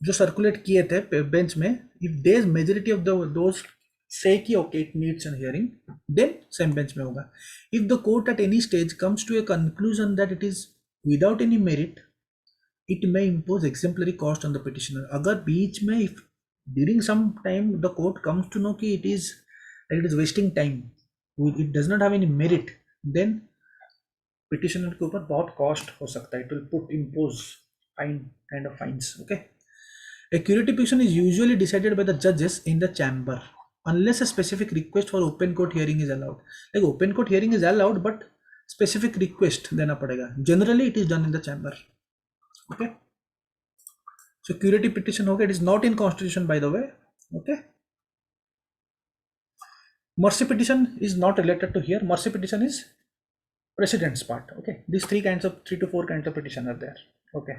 S1: जो circulate किए थे bench में, if there majority of those say कि okay it needs an hearing, then same bench में होगा. If the court at any stage comes to a conclusion that it is without any merit, it may impose exemplary cost on the petitioner. अगर बीच में if during some time the court comes to know कि it is wasting time, it does not have any merit, then petitioner के ऊपर बहुत cost हो सकता है. it will impose fine, kind of fines. Okay. A curative petition is usually decided by the judges in the chamber unless a specific request for open court hearing is allowed. Like open court hearing is allowed but specific request देना पड़ेगा. Generally it is done in the chamber. Okay. So curative petition हो गया. It is not in constitution by the way. Okay. Mercy petition is not related to here. Mercy petition is precedence part. Okay. These 3 to 4 kinds of petition are there. Okay.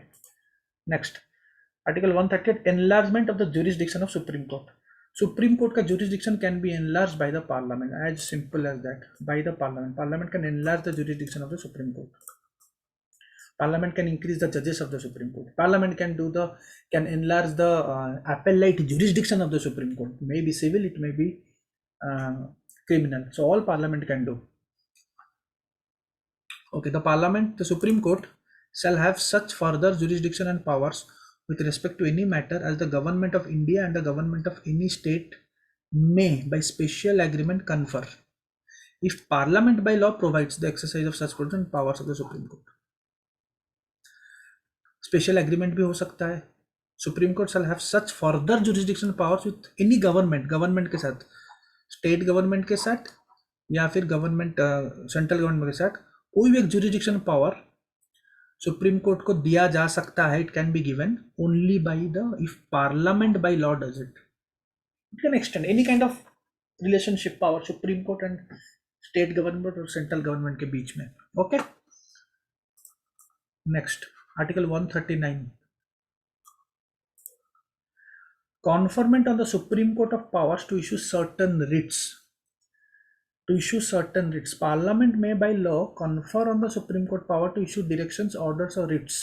S1: Next. Article 138, enlargement of the jurisdiction of Supreme Court. Supreme Court का jurisdiction can be enlarged by the Parliament. As simple as that. By the Parliament. Parliament can enlarge the jurisdiction of the Supreme Court. Parliament can increase the judges of the Supreme Court. Parliament can enlarge the appellate jurisdiction of the Supreme Court. It may be civil, it may be criminal. So all Parliament can do. Okay. The Supreme Court shall have such further jurisdiction and powers with respect to any matter as the government of India and the government of any state may by special agreement confer, if Parliament by law provides the exercise of such powers and powers of the Supreme Court. Special agreement भी हो सकता है. Supreme Court shall have such further jurisdiction powers with any government के साथ, state government के साथ या फिर गवर्नमेंट सेंट्रल गवर्नमेंट के साथ कोई भी एक जुरिडिक्शन पावर सुप्रीम कोर्ट को दिया जा सकता है. It can be given only by the if parliament by law does it. It can extend any kind of relationship power supreme court and state government और सेंट्रल गवर्नमेंट के बीच में. Okay, next article 139. Conferment on the Supreme Court of powers to issue certain writs. To issue certain writs, Parliament may by law confer on the Supreme Court power to issue directions, orders or writs,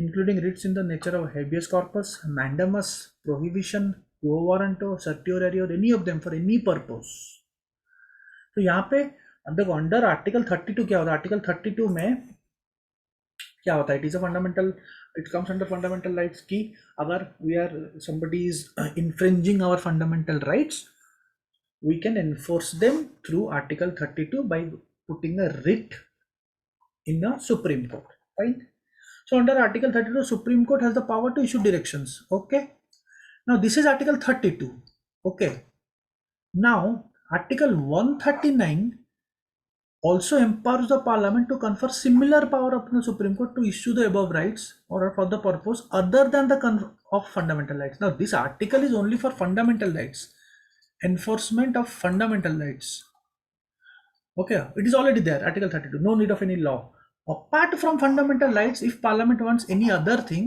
S1: including writs in the nature of habeas corpus, mandamus, prohibition, quo warranto, certiorari or any of them for any purpose. तो यहाँ पे देखो under article 32 क्या होता है. Article 32 में क्या होता है? It is a fundamental, it comes under fundamental rights की अगर we are somebody is infringing our fundamental rights, we can enforce them through article 32 by putting a writ in the Supreme Court. Fine. So under article 32 Supreme Court has the power to issue directions. Okay, now this is article 32. Okay, now article 139 also empowers the Parliament to confer similar power upon the Supreme Court to issue the above rights or for the purpose other than the of fundamental rights. Now this article is only for fundamental rights, enforcement of fundamental rights. Okay, it is already there, article 32, no need of any law. Apart from fundamental rights, if Parliament wants any other thing,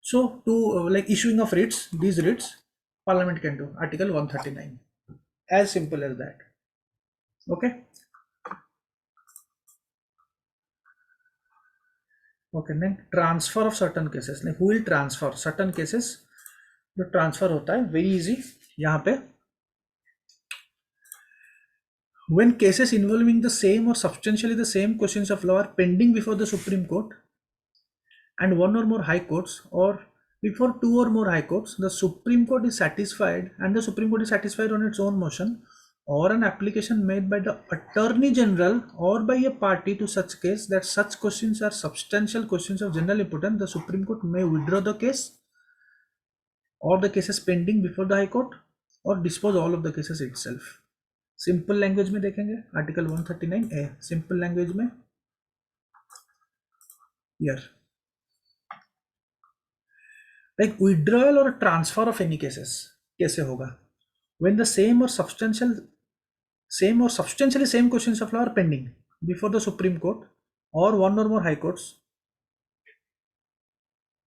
S1: so to like issuing of writs, these writs Parliament can do, article 139, as simple as that. Okay, okay, then transfer of certain cases, like who will transfer certain cases. जो transfer होता है very easy यहाँ पे, when cases involving the same or substantially the same questions of law are pending before the Supreme Court and one or more high courts, or before two or more high courts, the Supreme Court is satisfied and the Supreme Court is satisfied on its own motion or an application made by the Attorney General or by a party to such case that such questions are substantial questions of general importance, the Supreme Court may withdraw the case or the cases pending before the High Court or dispose all of the cases itself. Simple language में देखेंगे article 139 A, simple language में यार like withdrawal और transfer of any cases कैसे होगा? When the same or substantially same questions of law are pending before the supreme court or one or more high courts,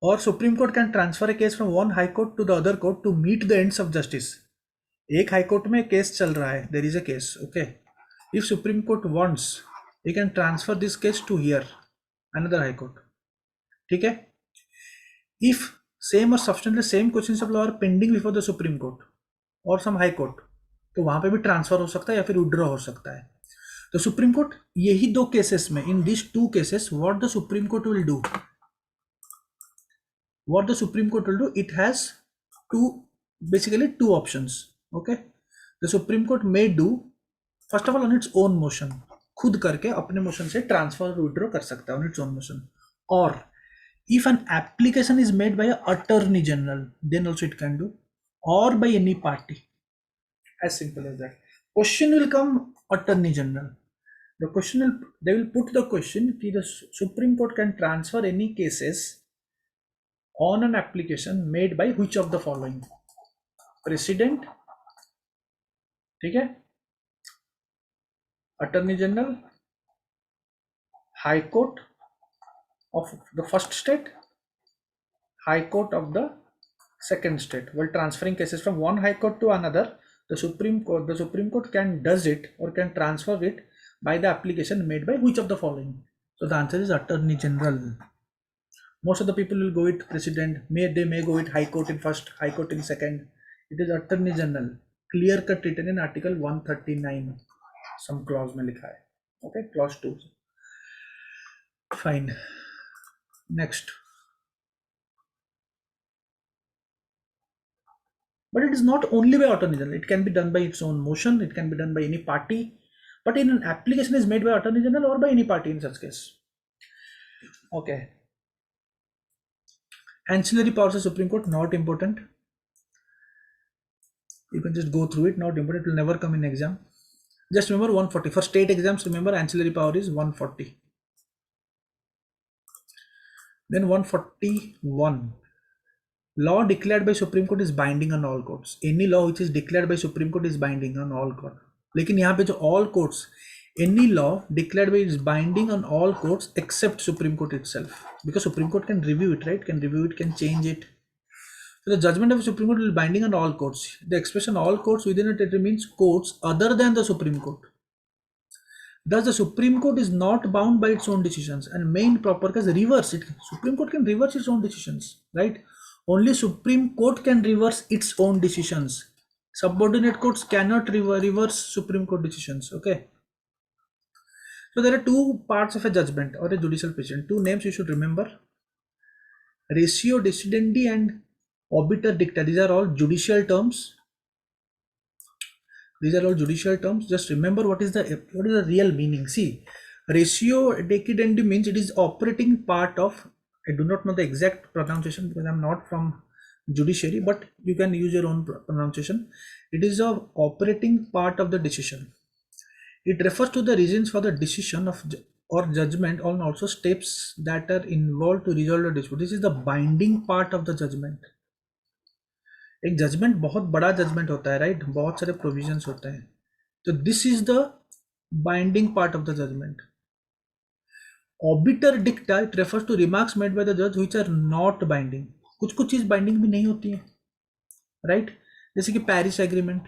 S1: और supreme court can transfer a case from one high court to the other court to meet the ends of justice. एक high court में case चल रहा है, there is a case. Okay, if supreme court wants they can transfer this case to hear another high court. ठीक है, if same or substantially same questions of law are pending before the supreme court or some high court, तो वहां पे भी transfer हो सकता है या फिर विड्रॉ हो सकता है. तो सुप्रीम कोर्ट यही दो केसेस में, in this two cases, what the supreme court will do, it has basically two options. Okay, the Supreme Court may do first of all on its own motion, खुद करके अपने motion से transfer withdraw कर सकता है on its own motion, or if an application is made by an attorney general then also it can do, or by any party, as simple as that. Question will come attorney general, the question will, they will put the question कि the Supreme Court can transfer any cases on an application made by which of the following? President, ठीक है, attorney general, high court of the first state, high court of the second state. while transferring cases from one high court to another, the Supreme Court can does it or can transfer it by the application made by which of the following? So the answer is attorney general. Most of the people will go with president, they may go with high court in first, high court in second. It is attorney general, clear cut written in article 139, some clause में लिखा है. Okay, clause 2. Fine. Next, but it is not only by attorney general, it can be done by its own motion, it can be done by any party, but in an application is made by attorney general or by any party in such case. Okay, ancillary powers of Supreme Court, not important, you can just go through it, not important, it will never come in exam. Just remember 140 for state exams, remember ancillary power is 140. Then 141, law declared by Supreme Court is binding on all courts. Any law which is declared by Supreme Court is binding on all court. लेकिन यहाँ पे जो all courts, any law declared by is binding on all courts except Supreme Court itself, because Supreme Court can review it, right? Can review it, can change it. So the judgment of the Supreme Court will be binding on all courts. The expression all courts within it, it means courts other than the Supreme Court. Thus, the Supreme Court is not bound by its own decisions, and main proper case reverse it. Supreme Court can reverse its own decisions, right? Only Supreme Court can reverse its own decisions. Subordinate courts cannot reverse Supreme Court decisions. Okay. So there are two parts of a judgment or a judicial precedent. Two names you should remember: ratio decidendi and obiter dicta. These are all judicial terms. These are all judicial terms. Just remember what is the real meaning. See, ratio decidendi means it is operating part of. I do not know the exact pronunciation because I am not from judiciary, but you can use your own pronunciation. It is a operating part of the decision. It refers to the reasons for the decision of or judgment, and also steps that are involved to resolve the dispute. This is the binding part of the judgment. एक judgement बहुत बड़ा judgement होता है, right? बहुत सारे provisions होते हैं, तो this is the binding part of the judgment. Obiter dicta it refers to remarks made by the जज व्हिच आर नॉट बाइंडिंग. कुछ कुछ चीज बाइंडिंग भी नहीं होती है, राइट? जैसे कि पेरिस एग्रीमेंट.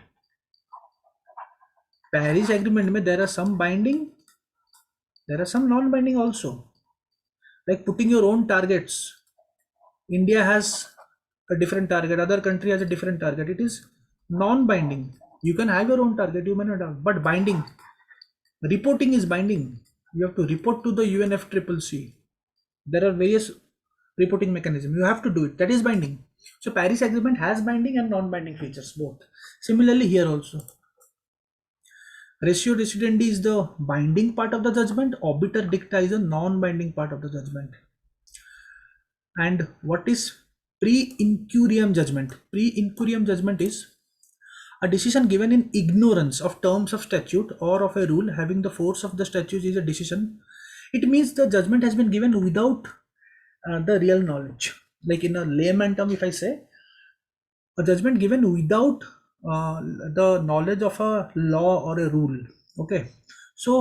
S1: पेरिस एग्रीमेंट में there are some binding, there are some non binding also, like putting your own targets. India has a different target, other country has a different target. It is non-binding. You can have your own target, you may not have, but binding. Reporting is binding. You have to report to the UNFCCC. There are various reporting mechanisms. You have to do it. That is binding. So Paris Agreement has binding and non-binding features both. Similarly here also. Ratio decidendi is the binding part of the judgment. Obiter dicta is a non-binding part of the judgment. And what is pre-incuriam judgment? Pre-incuriam judgment is a decision given in ignorance of terms of statute or of a rule having the force of the statute is a decision. It means the judgment has been given without the real knowledge. Like in a layman term, if I say a judgment given without the knowledge of a law or a rule. Okay, so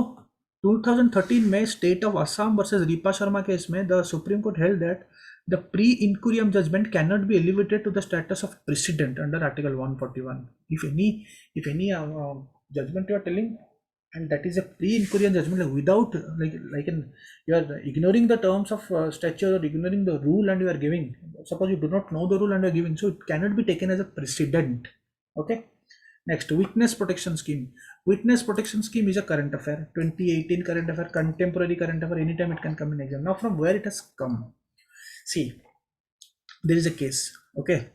S1: 2013 में state of Assam versus Ripa Sharma case में the supreme court held that the pre-incuriam judgment cannot be elevated to the status of precedent under Article 141. If any judgment you are telling, and that is a pre-incuriam judgment, like without you are ignoring the terms of statute or ignoring the rule, and you are giving. Suppose you do not know the rule and you are giving, so it cannot be taken as a precedent. Okay. Next, witness protection scheme. Witness protection scheme is a current affair, 2018 current affair, contemporary current affair. Anytime it can come in exam. Now, from where it has come? See, there is a case, okay,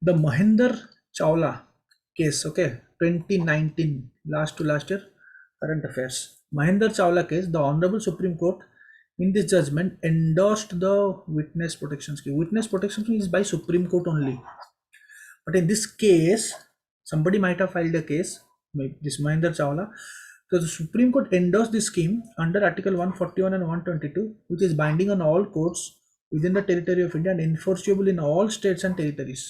S1: the Mahinder Chawla case, okay, 2019, last year current affairs. Mahinder Chawla case, the Honorable Supreme Court in this judgment endorsed the witness protection scheme. Witness protection scheme is by Supreme Court only, but in this case, somebody might have filed a case, this Mahinder Chawla. So the Supreme Court endorsed this scheme under Article 141 and 122, which is binding on all courts within the territory of India and enforceable in all states and territories.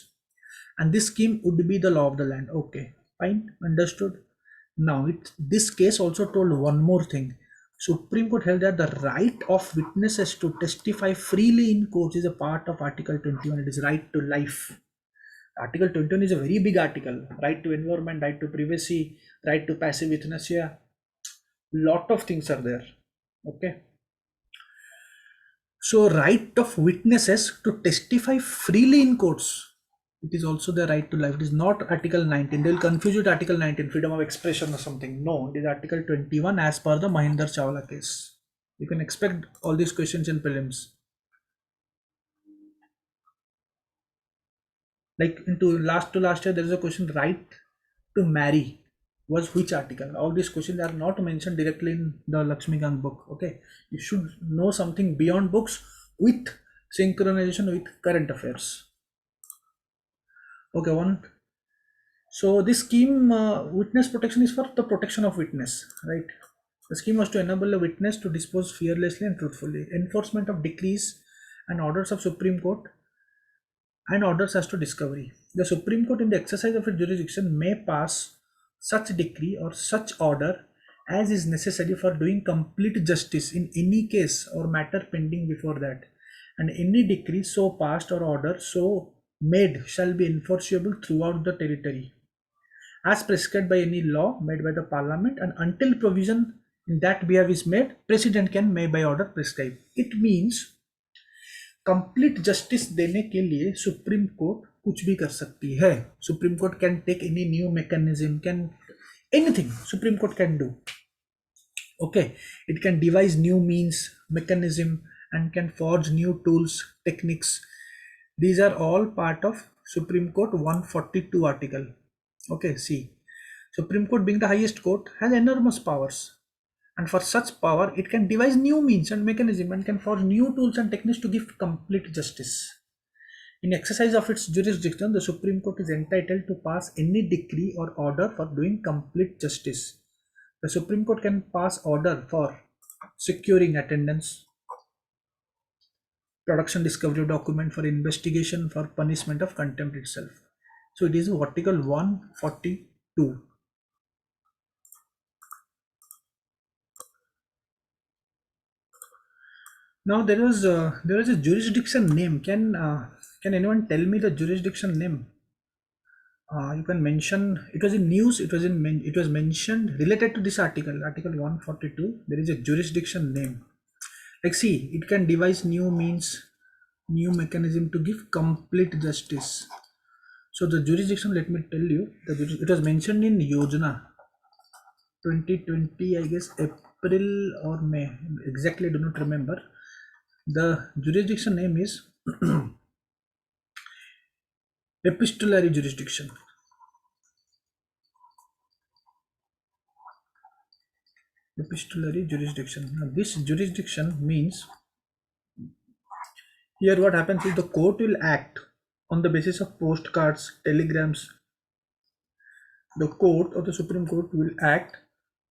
S1: And this scheme would be the law of the land. Okay, fine, understood. Now, this case also told one more thing. Supreme Court held that the right of witnesses to testify freely in courts is a part of Article 21. It is right to life. Article 21 is a very big article. Right to environment, right to privacy, right to passive euthanasia. Lot of things are there. Okay. So right of witnesses to testify freely in courts, it is also the right to life. It is not Article 19. They will confuse you with Article 19, freedom of expression or something. No, it is Article 21 as per the Mahinder Chawla case. You can expect all these questions in prelims. Like into last year, there is a question, right to marry was which article? All these questions are not mentioned directly in the Lakshmikant book. Okay, you should know something beyond books with synchronization with current affairs. Okay, one. So this scheme, witness protection, is for the protection of witness, right? The scheme was to enable a witness to dispose fearlessly and truthfully. Enforcement of decrees and orders of Supreme Court and orders as to discovery. The Supreme Court, in the exercise of its jurisdiction, may pass such decree or such order as is necessary for doing complete justice in any case or matter pending before that, and any decree so passed or order so made shall be enforceable throughout the territory, as prescribed by any law made by the Parliament, and until provision in that behalf is made, President can may by order prescribe. It means complete justice देने के लिए supreme court कुछ भी कर सकती है. Supreme court can take any new mechanism, can anything supreme court can do. Okay, it can devise new means, mechanism, and can forge new tools, techniques. These are all part of Supreme Court 142 article. Okay, see, Supreme Court being the highest court has enormous powers, and for such power it can devise new means and mechanism and can forge new tools and techniques to give complete justice. In exercise of its jurisdiction, the Supreme Court is entitled to pass any decree or order for doing complete justice. The Supreme Court can pass order for securing attendance, production discovery of document, for investigation, for punishment of contempt itself. So it is Article 142. Now there is a jurisdiction name. Can anyone tell me the jurisdiction name? You can mention. It was in news. It was mentioned related to this article, Article 142. There is a jurisdiction name. Like, see, it can devise new means, new mechanism to give complete justice. So the jurisdiction, let me tell you, it was mentioned in Yojana 2020, I guess April or May, exactly I do not remember. The jurisdiction name is epistolary jurisdiction. Epistolary jurisdiction. Now this jurisdiction means, here what happens is the court will act on the basis of postcards, telegrams. The court or the Supreme Court will act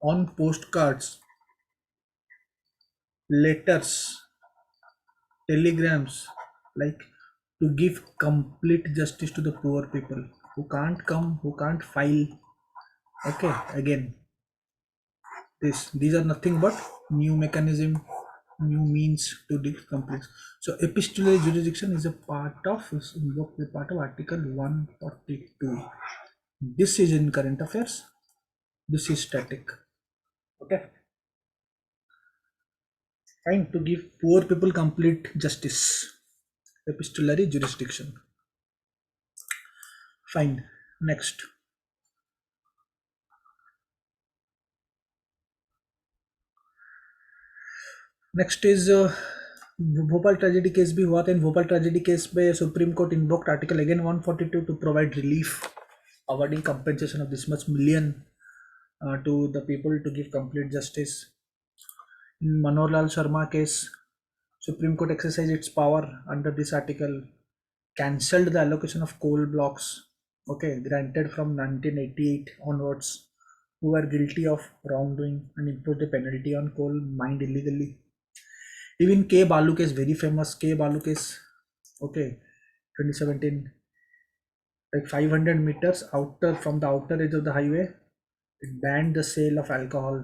S1: on postcards, letters, telegrams, like to give complete justice to the poor people who can't come, who can't file. Okay, again, these are nothing but new mechanism, new means to give complete. So epistolary jurisdiction is a part of Article 142. This is in current affairs. This is static. Okay. Fine, to give poor people complete justice. Epistolary jurisdiction. Fine. Next. Next is Bhopal tragedy case भी हुआ था. In Bhopal tragedy case पे supreme court invoked article again 142 to provide relief, awarding compensation of this much million to the people to give complete justice. In Manohar Lal Sharma case, Supreme Court exercised its power under this article, cancelled the allocation of coal blocks, okay, granted from 1988 onwards, who were guilty of wrongdoing, and imposed a penalty on coal mined illegally. Even K. Balu case, very famous K. Balu case, okay, 2017, like 500 meters from the outer edge of the highway, it banned the sale of alcohol.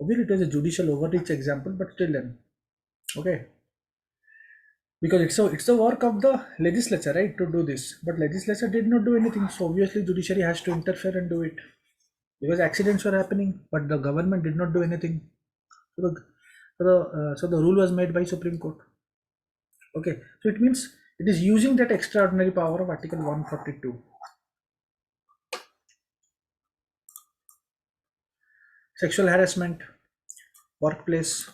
S1: Obviously, it was a judicial overreach example, but still then, okay, because it's the work of the legislature, right, to do this, but legislature did not do anything. So obviously, judiciary has to interfere and do it, because accidents were happening, but the government did not do anything. So the rule was made by Supreme Court. Okay, so it means it is using that extraordinary power of Article 142. Sexual harassment, workplace,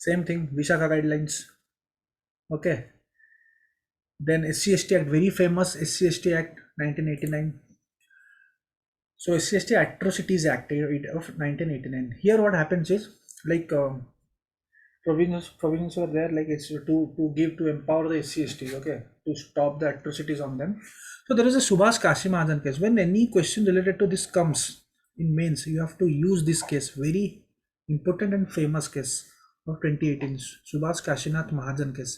S1: same thing, Vishaka guidelines. Okay, then SC/ST Act, very famous SC/ST Act 1989. So SC/ST Atrocities Act of 1989. Here what happens is, like, provisions were there, like it's to empower the SC/STs, okay, to stop the atrocities on them. So there is a Subhash Kashi Mahajan case. When any question related to this comes in mains, you have to use this case, very important and famous case of 2018, Subhash Kashinath Mahajan case.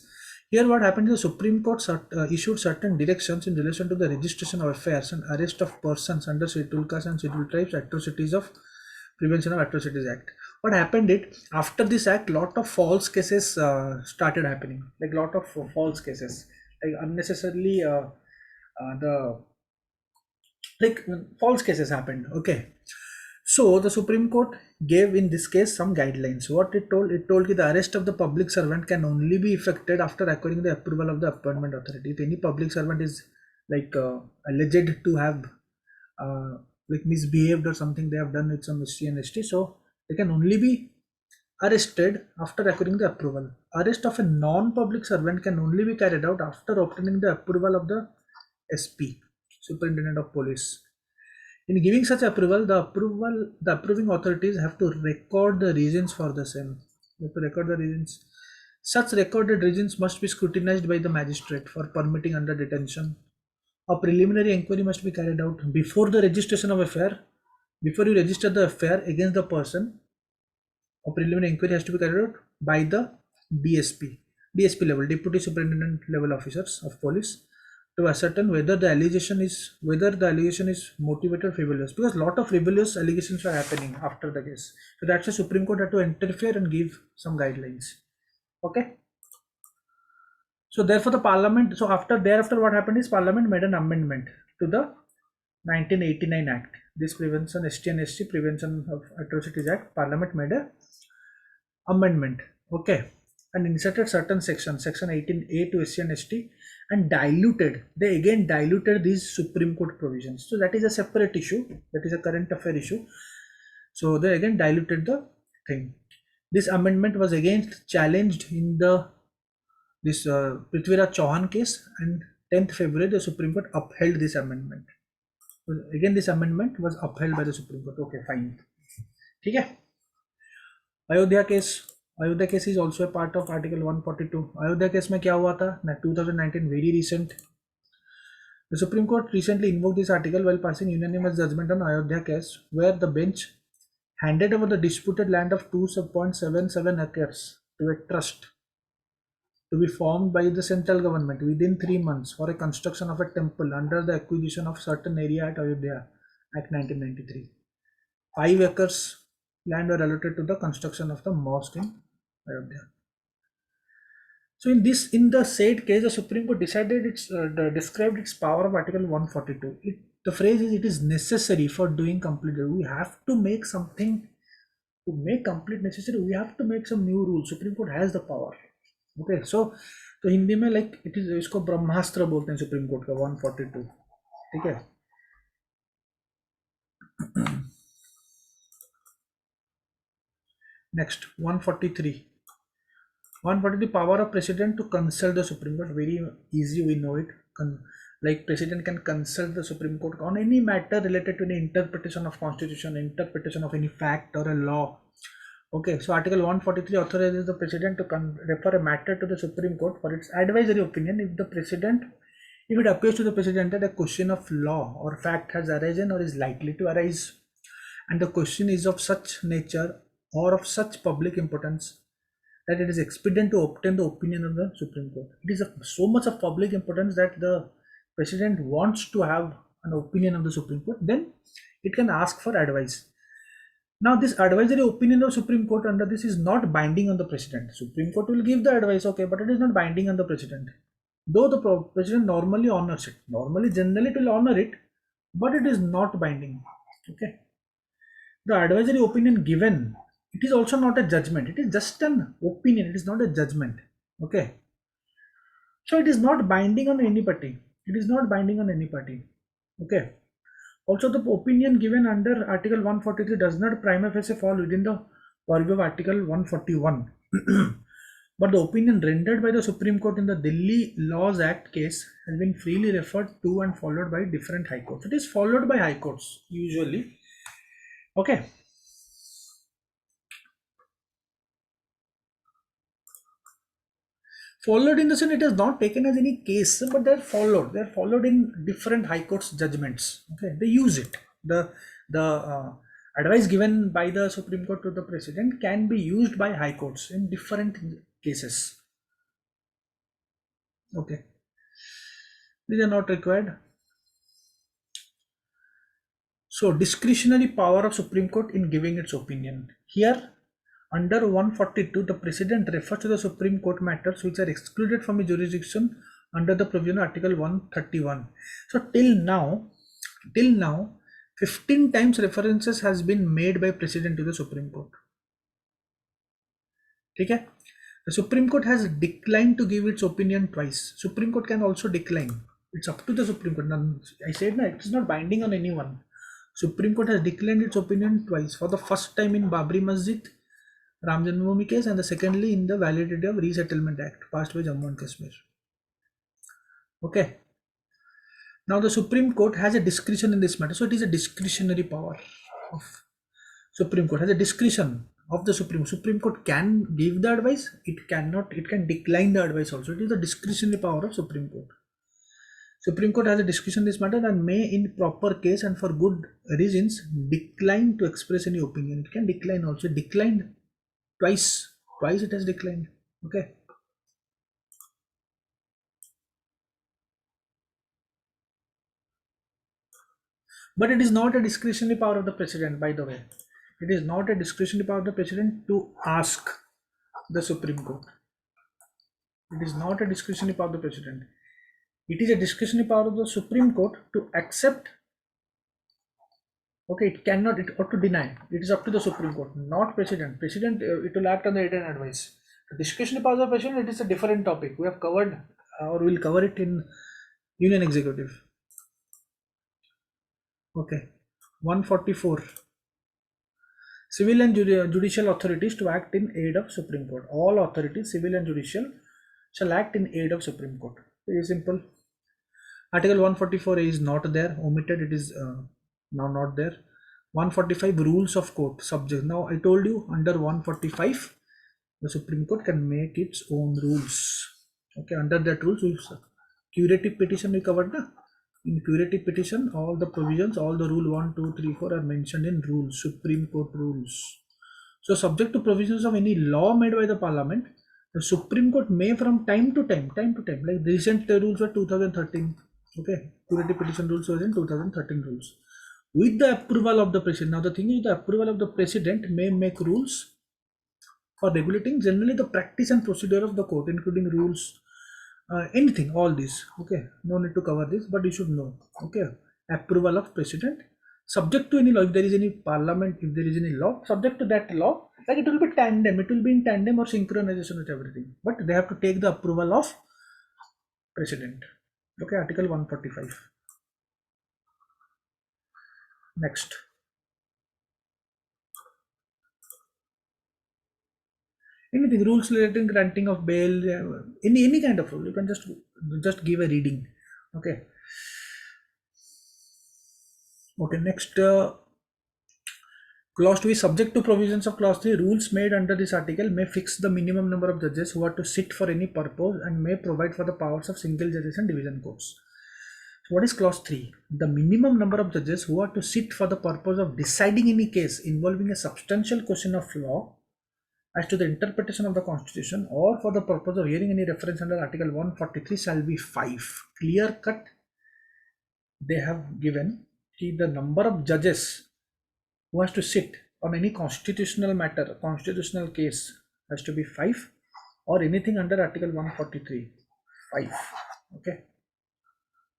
S1: Here what happened is the Supreme Court issued certain directions in relation to the registration of affairs and arrest of persons under Scheduled Castes and Scheduled Tribes Atrocities of Prevention of Atrocities Act. What happened it after this act, lot of false cases started happening, like lot of false cases, like unnecessarily the like false cases happened. Okay, so the Supreme Court gave in this case some guidelines. What it told that the arrest of the public servant can only be effected after acquiring the approval of the appointment authority. If any public servant is like alleged to have like misbehaved or something, they have done with some SC, so they can only be arrested after acquiring the approval. Arrest of a non-public servant can only be carried out after obtaining the approval of the SP, Superintendent of Police. In giving such approval, the approving authorities have to record the reasons for the same. They have to record the reasons. Such recorded reasons must be scrutinized by the magistrate for permitting under detention. A preliminary inquiry must be carried out before the registration of affair. Before you register the affair against the person, a preliminary inquiry has to be carried out by the DSP level, Deputy Superintendent level officers of police, to ascertain whether the allegation is motivated or frivolous, because a lot of frivolous allegations are happening after the case. So that's why Supreme Court had to interfere and give some guidelines. Okay. So therefore the Parliament, so thereafter what happened is Parliament made an amendment to the 1989 Act. This Prevention ST and SC Prevention of Atrocities Act. Parliament made a amendment, okay, and inserted certain sections, section 18A to SC and ST, and they again diluted these Supreme Court provisions. So that is a separate issue, that is a current affair issue. So they again diluted the thing. This amendment was again challenged in this Prithviraj Chauhan case, and 10th February the Supreme Court upheld this amendment. So again this amendment was upheld by the Supreme Court. Okay, fine. Okay. Ayodhya case is also a part of article 142. Ayodhya case में क्या हुआ था? 2019, very recent. The Supreme Court recently invoked this article while passing unanimous judgment on Ayodhya case, where the bench handed over the disputed land of 2.77 acres to a trust to be formed by the central government within 3 months for a construction of a temple under the acquisition of certain area at Ayodhya Act 1993. 5 acres land were allotted to the construction of the mosque in Ayodhya. So in the said case, the Supreme Court described its power of Article 142. The phrase is, it is necessary for doing complete. We have to make something to make complete necessary. We have to make some new rules. Supreme Court has the power. Okay, so Hindi में like it is, इसको ब्रह्मास्त्र बोलते हैं supreme court का 142. ठीक है. Next, 143. 143, power of president to consult the Supreme Court. Very easy, we know it. Like president can consult the Supreme Court on any matter related to any interpretation of constitution, interpretation of any fact or a law. Okay, so Article 143 authorizes the president to refer a matter to the Supreme Court for its advisory opinion if it appears to the president that a question of law or fact has arisen or is likely to arise, and the question is of such nature or of such public importance that it is expedient to obtain the opinion of the Supreme Court. It is so much of public importance that the president wants to have an opinion of the Supreme Court, then it can ask for advice. Now this advisory opinion of Supreme Court under this is not binding on the president. Supreme Court will give the advice, okay, but it is not binding on the president. Though the president normally honors it, generally it will honor it, but it is not binding. Okay. The advisory opinion given, it is also not a judgment. It is just an opinion. It is not a judgment. Okay. So it is not binding on any party. It is not binding on any party. Okay. Also, the opinion given under Article 143 does not prima facie fall within the purview of Article 141. But the opinion rendered by the Supreme Court in the Delhi Laws Act case has been freely referred to and followed by different high courts. It is followed by high courts usually. Okay. Followed in the sense it is not taken as any case, but they're followed. They're followed in different high courts judgments. Okay, they use it. The advice given by the Supreme Court to the president can be used by high courts in different cases. Okay, these are not required. So discretionary power of Supreme Court in giving its opinion. Here, under 142, the President refers to the Supreme Court matters which are excluded from his jurisdiction under the provision of Article 131. So till now, 15 times references has been made by President to the Supreme Court. Okay? The Supreme Court has declined to give its opinion twice. Supreme Court can also decline. It's up to the Supreme Court. Now, I said it is not binding on anyone. Supreme Court has declined its opinion twice. For the first time in Babri Masjid, Ram Janmabhoomi case, and the secondly in the validity of Resettlement Act passed by Jammu and Kashmir. Okay. Now the Supreme Court has a discretion in this matter. So it is a discretionary power of Supreme Court, has a discretion of the Supreme Court can give the advice, it cannot, it can decline the advice also. It is the discretionary power of Supreme Court. Supreme Court has a discretion in this matter and may in proper case and for good reasons decline to express any opinion. It can decline also. Declined twice it has declined. Okay. But it is not a discretionary power of the President, by the way. It is not a discretionary power of the President to ask the Supreme Court. It is not a discretionary power of the President. It is a discretionary power of the Supreme Court to accept. Okay, it cannot, it or to deny. It is up to the Supreme Court, not President. President, it will act on the written advice. The discretionary power of the President, it is a different topic. We have covered or we will cover it in Union Executive. Okay, 144. Civil and judicial authorities to act in aid of Supreme Court. All authorities, civil and judicial, shall act in aid of Supreme Court. Very simple. Article 144 is not there, omitted. It is now not there. 145 rules of court subject. Now I told you under 145 the Supreme Court can make its own rules. Okay, under that rules, curative petition we covered. In curative petition, all the provisions, all the rule 1, 2, 3, 4 are mentioned in rules, Supreme Court rules. So subject to provisions of any law made by the Parliament, the Supreme Court may from time to time, like recent rules were 2013. Okay, curative petition rules was in 2013 rules. With the approval of the President. Now the thing is, the approval of the President may make rules for regulating generally the practice and procedure of the court, including rules, anything, all this. Okay, no need to cover this, but you should know. Okay, approval of President, subject to any law. If there is any Parliament, if there is any law, subject to that law, like it will be tandem, it will be in tandem or synchronization with everything, but they have to take the approval of President. Okay, Article 145. Next, anything, rules relating granting of bail, any kind of rule, you can just give a reading. Okay. Okay, next, clause 2 is subject to provisions of clause 3. Rules made under this article may fix the minimum number of judges who are to sit for any purpose and may provide for the powers of single judges and division courts. So what is clause 3? The minimum number of judges who are to sit for the purpose of deciding any case involving a substantial question of law as to the interpretation of the Constitution or for the purpose of hearing any reference under Article 143 shall be 5. Clear cut. They have given the number of judges who has to sit on any constitutional matter, constitutional case has to be 5 or anything under Article 143, 5. Okay.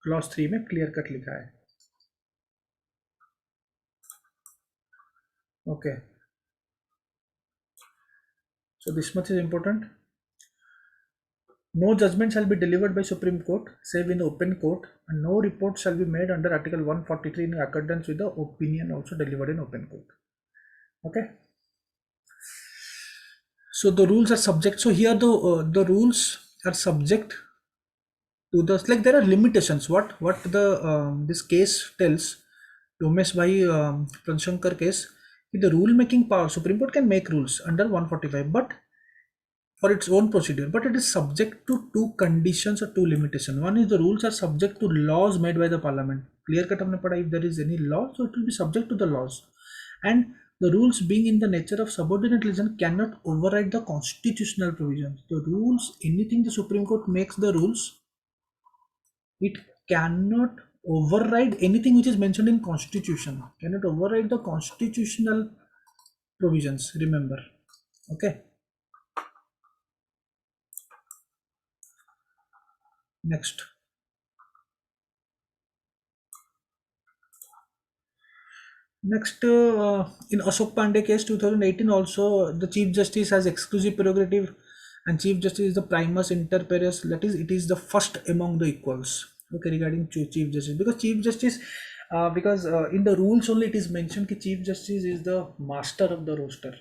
S1: Clause 3 में clear cut लिखा है. Okay. So this much is important. No judgment shall be delivered by Supreme Court save in the open court, and no report shall be made under Article 143 in accordance with the opinion also delivered in open court. Okay. So the rules are subject. So here the rules are subject to the, like there are limitations. What the this case tells, Umesh Bhai Pranshankar case, the rule making power, Supreme Court can make rules under 145, but for its own procedure, but it is subject to two conditions or two limitations. One is the rules are subject to laws made by the Parliament. Clear cut हमने पढ़ा, if there is any law, so it will be subject to the laws, and the rules being in the nature of subordinate legislation cannot override the constitutional provisions. The rules, anything the Supreme Court makes the rules, it cannot override anything which is mentioned in constitution, cannot override the constitutional provisions, remember. Okay, next. Next, in Ashok Pandey case 2018 also, the Chief Justice has exclusive prerogative, and Chief Justice is the primus inter pares, that is, it is the first among the equals. Okay, regarding Chief Justice, because Chief Justice, because in the rules only it is mentioned that Chief Justice is the master of the roster.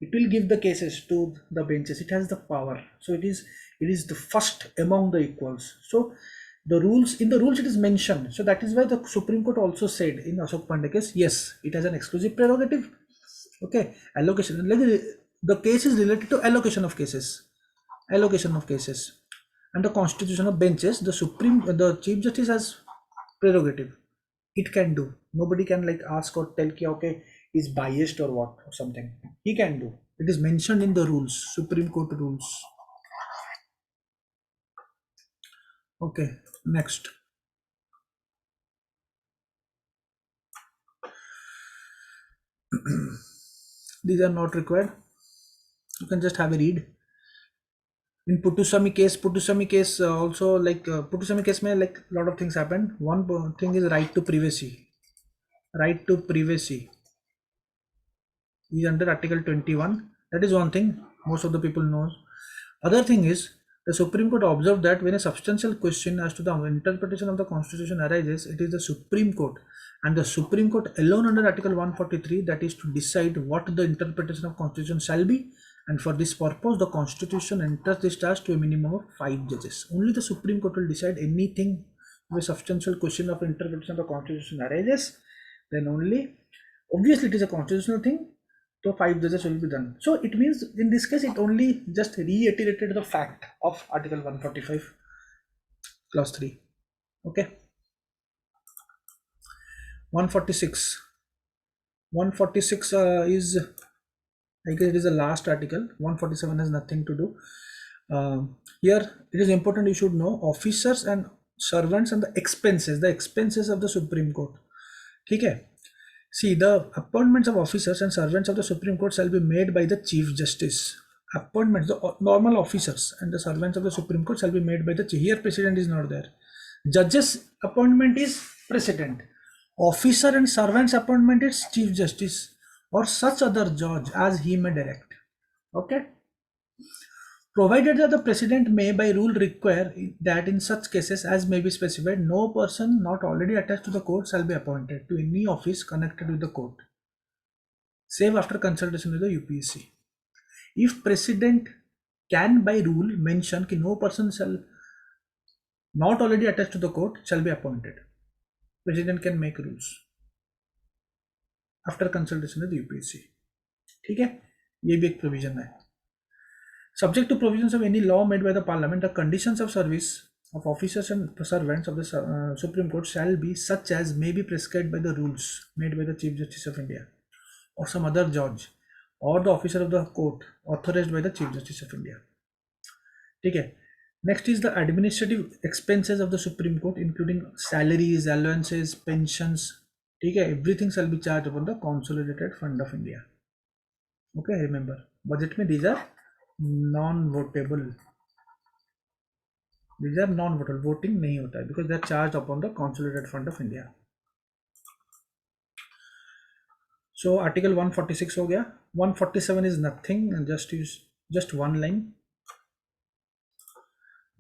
S1: It will give the cases to the benches. It has the power, so it is the first among the equals. So the rules, in the rules it is mentioned, so that is why the Supreme Court also said in Ashok Pandey case, yes, it has an exclusive prerogative. Okay, allocation, like the case is related to allocation of cases and the constitution of benches. The Chief Justice has prerogative, it can do. Nobody can like ask or tell ki, okay, is biased or what or something. He can do. It is mentioned in the rules, Supreme Court rules. Okay, next. These are not required. You can just have a read. In Puttuswamy case also, like Puttuswamy case may like lot of things happen. One thing is right to privacy. Right to privacy is under Article 21. That is one thing most of the people knows. Other thing is, the Supreme Court observed that when a substantial question as to the interpretation of the Constitution arises, it is the Supreme Court and the Supreme Court alone under Article 143 that is to decide what the interpretation of Constitution shall be, and for this purpose the Constitution enters this task to a minimum of 5 judges. Only the Supreme Court will decide anything where substantial question of interpretation of the Constitution arises, then only, obviously it is a constitutional thing, so 5 judges will be done. So it means in this case it only just reiterated the fact of Article 145 clause 3. Okay, 146 is, I guess it is the last article. 147 has nothing to do. Here it is important you should know officers and servants and the expenses of the Supreme Court. Okay, see, the appointments of officers and servants of the Supreme Court shall be made by the Chief Justice. Appointments, the normal officers and the servants of the Supreme Court shall be made by the Chief. Here President is not there. Judges appointment is President. Officer and servants appointment is Chief Justice or such other judge as he may direct. Okay. Provided that the President may by rule require that in such cases as may be specified, no person not already attached to the court shall be appointed to any office connected with the court, save after consultation with the UPSC. If President can by rule mention that no person shall not already attached to the court shall be appointed, President can make rules after consultation with the UPSC. ठीक है, ये भी एक provision है. Subject to provisions of any law made by the Parliament, the conditions of service of officers and servants of the Supreme Court shall be such as may be prescribed by the rules made by the Chief Justice of India or some other judge or the officer of the court authorized by the Chief Justice of India. Okay. Next is the administrative expenses of the Supreme Court, including salaries, allowances, pensions. Okay, everything shall be charged upon the Consolidated Fund of India. Okay, remember, budget में these are non-votable. These are non-votable. Voting नहीं होता है because they are charged upon the Consolidated Fund of India. So Article 146 हो गया. 147 is nothing, and just one line.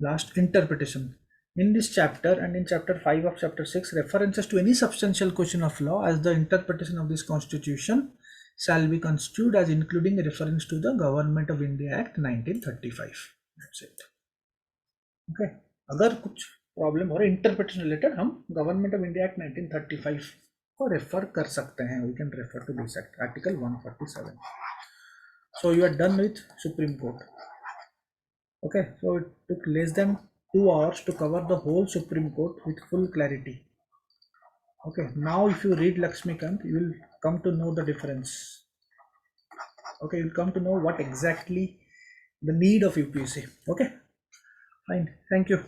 S1: Last, interpretation. In this chapter and in chapter 5 of chapter 6, references to any substantial question of law as the interpretation of this constitution shall be construed as including a reference to the Government of India Act 1935. That's it. Okay. अगर कुछ problem हो interpretation related, हम government of India act 1935 को refer कर सकते हैं. We can refer to this act, article 147. So you are done with Supreme Court. Okay, so it took less than 2 hours to cover the whole Supreme Court with full clarity. Okay, now if you read Lakshmikant, you will come to know the difference. Okay, you will come to know what exactly the need of UPSC. Okay, fine, thank you.